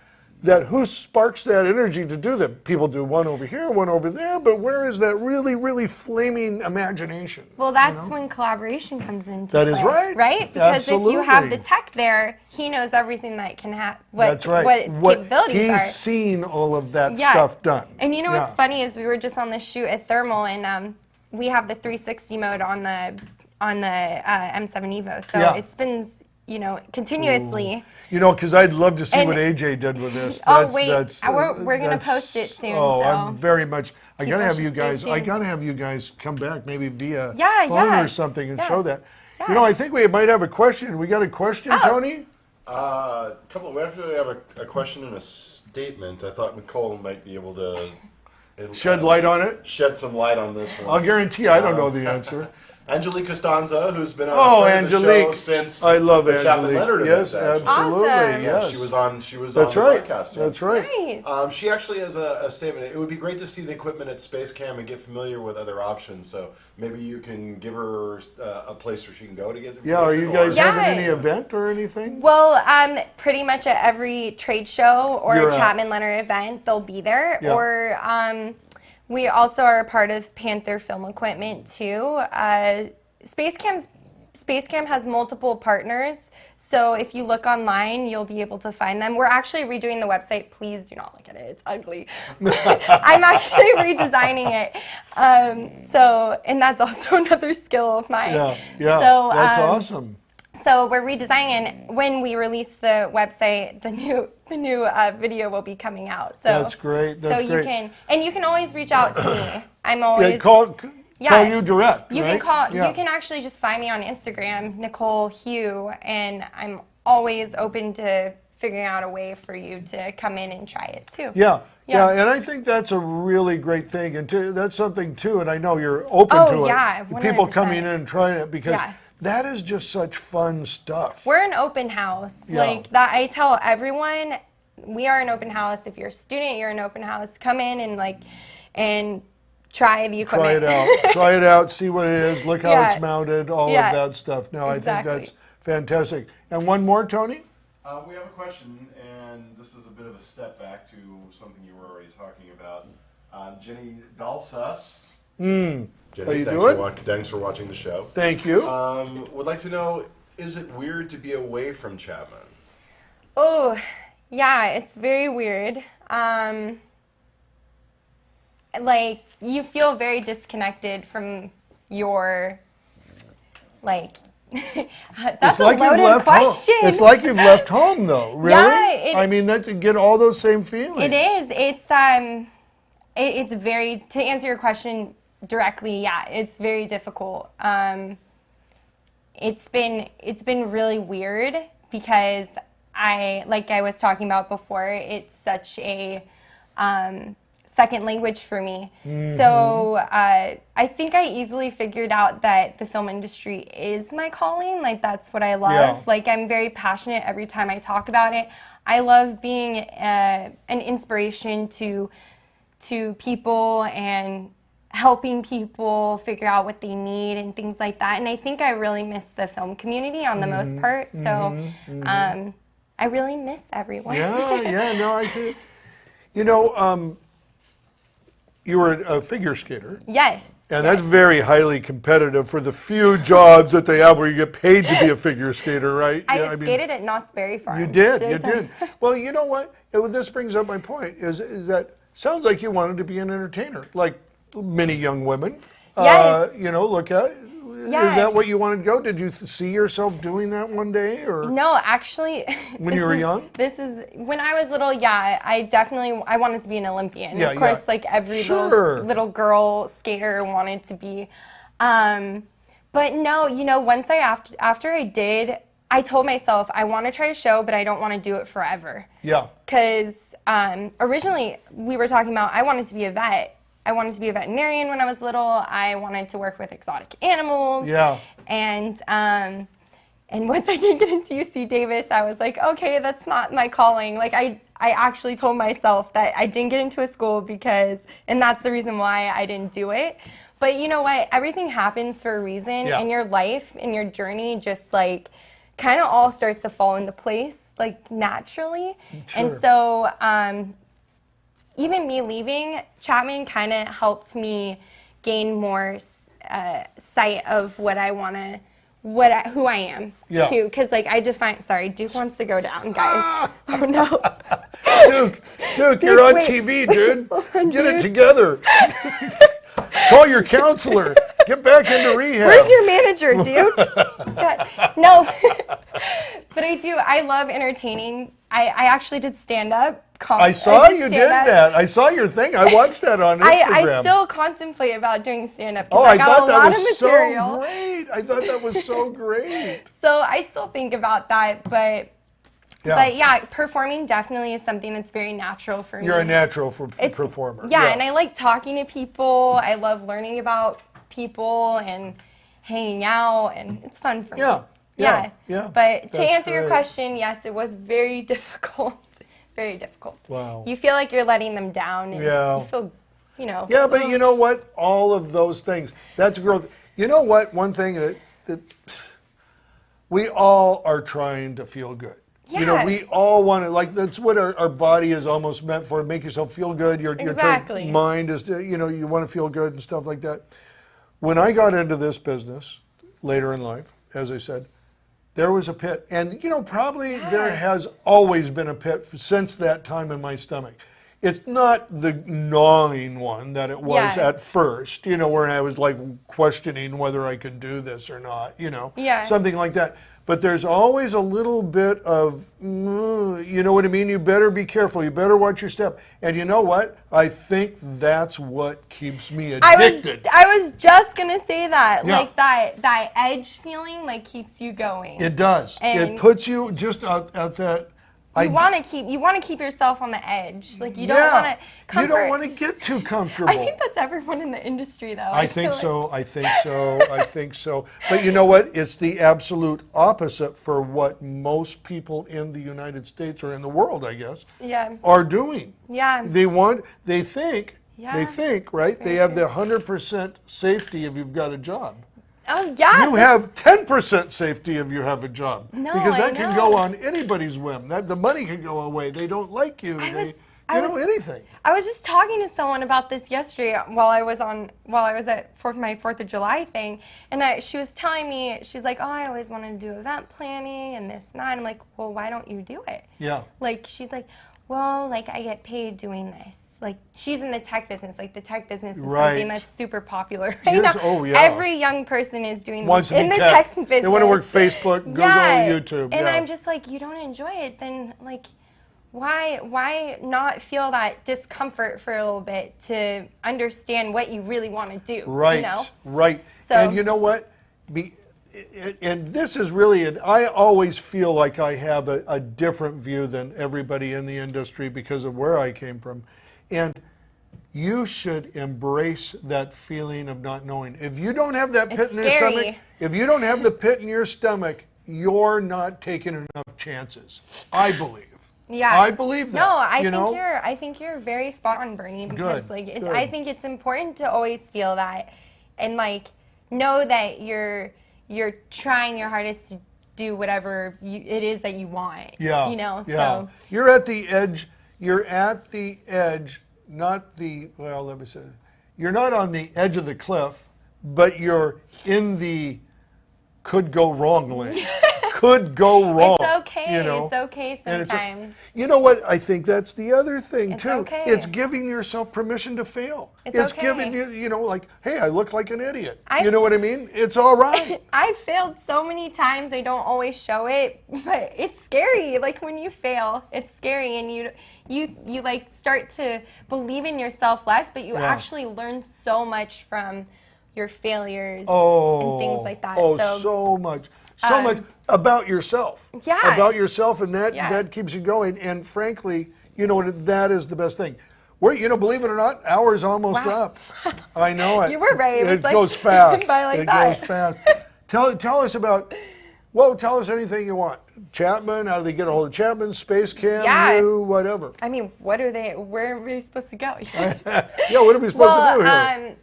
That who sparks that energy to do them? People do one over here, one over there, but where is that really, really flaming imagination? Well, that's when collaboration comes into play. That is right. Right? Because Absolutely. if you have the tech there, he knows everything that can happen, That's right. what its capabilities are. He's seen all of that stuff done. And you know what's funny is we were just on the shoot at Thermal, and we have the 360 mode on the M7 Evo, so it spins, you know, continuously. You know, because I'd love to see what AJ did with this. We're going to post it soon. Oh, so I'm very much. I gotta have you guys. I gotta have you guys come back, maybe via phone or something, and show that. Yeah. You know, I think we might have a question. We got a question, Tony? We actually have a question and a statement. I thought Nichole might be able to shed light on it. Shed some light on this one. I'll guarantee I don't know the answer. Angelique Costanza, who's been on the show since I love the Chapman Angelique. Leonard Yes, event, absolutely. Awesome. Yes, she was on. She was That's on the right. broadcast. That's right. Nice. She actually has a statement. It would be great to see the equipment at Space Cam and get familiar with other options. So maybe you can give her a place where she can go to get. Yeah. Are you guys having any event or anything? Well, pretty much at every trade show or Chapman Leonard event, they'll be there. Yeah. Or we also are a part of Panther Film Equipment too. Space Cam has multiple partners, so if you look online, you'll be able to find them. We're actually redoing the website. Please do not look at it; it's ugly. I'm actually redesigning it. And that's also another skill of mine. Yeah, so, that's awesome. So we're redesigning, and when we release the website, the new video will be coming out. So that's great. That's great. You can always reach out to me. I'm always call you direct. You can call. You can actually just find me on Instagram, Nichole Hue, and I'm always open to figuring out a way for you to come in and try it too. Yeah, and I think that's a really great thing, and that's something too. And I know you're open to it. Yeah, 100%. People coming in and trying it because that is just such fun stuff. We're an open house. Like that, I tell everyone, we are an open house. If you're a student, you're an open house. Come in and try the equipment. Try it out, see what it is, look how it's mounted, all of that stuff. No, I think that's fantastic. And one more, Tony? We have a question, and this is a bit of a step back to something you were already talking about. Jenny Dalsas. Jenny, How you doing? Thanks for watching the show. Thank you. Would like to know, is it weird to be away from Chapman? Oh, yeah, it's very weird. Like, you feel very disconnected from your, like, that's a loaded question. It's like you've left home, though, really? Yeah. I mean, that to get all those same feelings. It is. It's very, to answer your question directly, it's very difficult. It's been really weird because like I was talking about before, it's such a second language for me. Mm-hmm. So I think I easily figured out that the film industry is my calling. Like, that's what I love. Yeah. Like, I'm very passionate every time I talk about it. I love being an inspiration to people and helping people figure out what they need and things like that. And I think I really miss the film community on the most part. So I really miss everyone. No, I see it. You know, you were a figure skater. Yes. And that's very highly competitive for the few jobs that they have where you get paid to be a figure skater, right? I skated at Knott's Berry Farm. You did. Well, you know what? This brings up my point, is that sounds like you wanted to be an entertainer, like many young women. Yes. Look at. Yeah. Is that what you wanted to go? Did you see yourself doing that one day, or no? Actually, when you were young. This is when I was little. Yeah, I wanted to be an Olympian. Yeah, of course, like every little girl skater wanted to be. But no, once after I did, I told myself I want to try a show, but I don't want to do it forever. Yeah. Because originally we were talking about I wanted to be a vet. I wanted to be a veterinarian when I was little. I wanted to work with exotic animals. Yeah. And once I did get into UC Davis, I was like, okay, that's not my calling. Like I actually told myself that I didn't get into a school because, and that's the reason why I didn't do it. But you know what? Everything happens for a reason, and your life and your journey just like kind of all starts to fall into place like naturally. Sure. And so even me leaving Chapman kind of helped me gain more sight of what I want to, who I am too. Because like I define, sorry, Duke wants to go down, guys. Oh no. Duke, you're on TV, dude. Get it together. Call your counselor. Get back into rehab. Where's your manager, Duke? God. No. But I do. I love entertaining. I actually did stand-up. I saw you did that. I saw your thing. I watched that on Instagram. I still contemplate about doing stand-up. Oh, I thought that was so material. great. I thought that was so great. So I still think about that, but yeah, performing definitely is something that's very natural for me. You're a natural performer. Yeah, and I like talking to people. I love learning about people and hanging out, and it's fun for me. Yeah. But to answer your question, yes, it was very difficult. Very difficult. Wow. You feel like you're letting them down, and you feel, Yeah, but you know what? All of those things, that's growth. You know what? One thing that we all are trying to feel good. Yeah. We all want to, like, that's what our body is almost meant for, make yourself feel good. Your mind is, you want to feel good and stuff like that. When I got into this business later in life, as I said, there was a pit. And, probably there has always been a pit since that time in my stomach. It's not the gnawing one that it was at first, where I was like questioning whether I could do this or not, something like that. But there's always a little bit of, you know what I mean? You better be careful. You better watch your step. And you know what? I think that's what keeps me addicted. I was just going to say that. Yeah. Like that edge feeling like keeps you going. It does. And it puts you just at that. You want to keep yourself on the edge. Like you don't want to comfort. You don't want to get too comfortable. I think that's everyone in the industry, though. I think so. But you know what? It's the absolute opposite for what most people in the United States or in the world, I guess, are doing. Yeah. They think, right? They have the 100% safety if you've got a job. Oh, yeah. You have 10% safety if you have a job. No, because that can go on anybody's whim. The money can go away. They don't like you. Anything. I was just talking to someone about this yesterday while I was at my 4th of July thing, and she was telling me, she's like, oh, I always wanted to do event planning and this and that. And I'm like, well, why don't you do it? Yeah. Like, she's like, well, like I get paid doing this. Like, she's in the tech business. Like, the tech business is something that's super popular right now. Oh, yeah. Every young person is doing Wants to be in the tech business. They want to work Facebook, Google, YouTube. And I'm just like, you don't enjoy it, then like, why not feel that discomfort for a little bit to understand what you really want to do? Right. Right. So, and you know what? And this is really, I always feel like I have a different view than everybody in the industry because of where I came from. And you should embrace that feeling of not knowing. If you don't have that pit in your stomach, if you don't have the pit in your stomach, you're not taking enough chances. I believe. Yeah. I believe that. No, I think you're very spot on, Burnie, because Good. I think it's important to always feel that and like know that you're trying your hardest to do whatever it is that you want. Yeah. So you're at the edge. You're at the edge, not the, well, let me say, you're not on the edge of the cliff, but you're in the could go wrong lane. Could go wrong. It's okay. It's okay sometimes. You know what? I think that's the other thing, it's too. Okay. It's giving yourself permission to fail. It's okay. giving you, like, hey, I look like an idiot. You know what I mean? It's all right. I've failed so many times. I don't always show it, but it's scary. Like, when you fail, it's scary, and you like start to believe in yourself less, but you actually learn so much from your failures and things like that. So much. So much about yourself. Yeah. About yourself, and that keeps you going. And frankly, you know what? That is the best thing. Believe it or not, hour's almost Wow. up. I know it. You were right. It was like goes fast. by like it that. goes fast. Tell us about. Tell us anything you want. Chapman, how do they get a hold of Chapman? Space Cam, Yeah. you, whatever. I mean, where are we supposed to go? Yeah, what are we supposed to do here?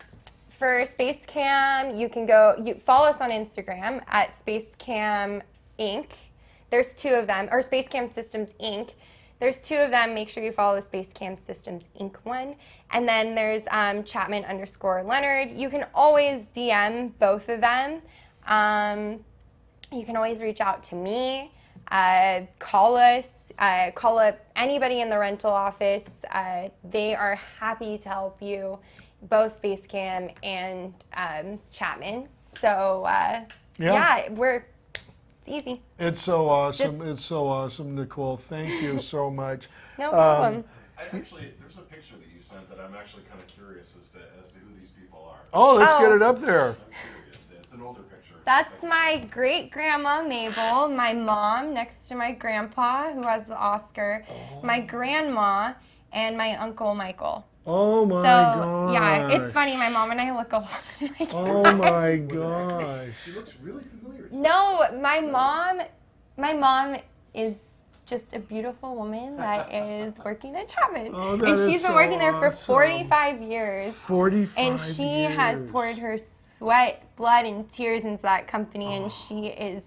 For Space Cam, you can go, follow us on Instagram at Space Cam Inc. There's 2 of them, or Space Cam Systems Inc. There's 2 of them. Make sure you follow the Space Cam Systems Inc. one. And then there's Chapman_Leonard. You can always DM both of them. You can always reach out to me, call us, call up anybody in the rental office. They are happy to help you, both Space Cam and Chapman. So yeah, it's easy. It's so awesome. It's so awesome, Nichole. Thank you so much. No problem. There's a picture that you sent that I'm actually kind of curious as to who these people are. Oh, let's get it up there. I'm curious. It's an older picture. That's my great-grandma, Mabel, my mom next to my grandpa, who has the Oscar, my grandma, and my uncle, Michael. Oh, my gosh. Yeah, it's funny. My mom and I look a lot alike. Oh, my gosh. She looks really familiar to me. No, my mom is just a beautiful woman that is working at Chapman. Oh, that and is she's been so working there for awesome. 45 years. 45 And she years. has poured her sweat, blood, and tears into that company, and she's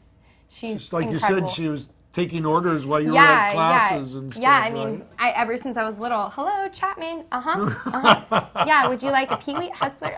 Just like incredible. you said, she was taking orders while you were at classes and stuff. Yeah, I mean, ever since I was little, hello, Chapman, yeah, would you like a Pee-wee Hustler?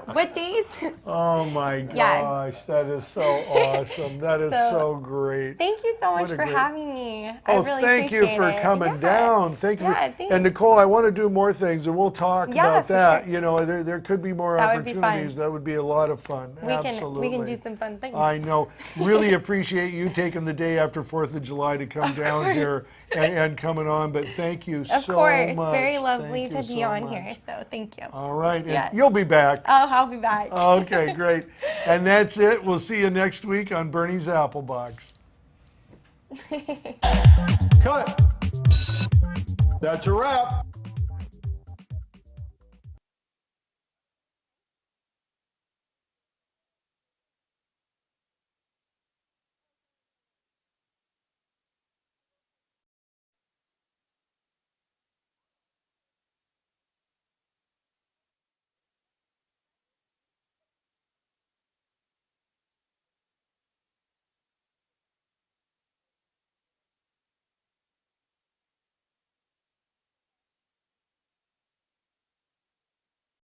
What days? Oh my gosh, Yeah. that is so awesome. That is so great. Thank you so much What a for great- having me. I Oh, really thank you appreciate for it. coming Yeah. down. Thank you. Yeah, For, thanks. and Nichole, I want to do more things, and we'll talk Yeah, about for that. sure. You know, there could be more That would be fun. opportunities. That would be a lot of fun. Absolutely. We can do some fun things. I know. Really appreciate you taking the day after 4th of July to come down here and coming on. But thank you so much. Of course, very lovely Thank to you be so on much. here. So thank you. All right, and Yeah. you'll be back. Oh, I'll be back. Okay, great. And that's it. We'll see you next week on Burnie's Applebox. Cut. That's a wrap.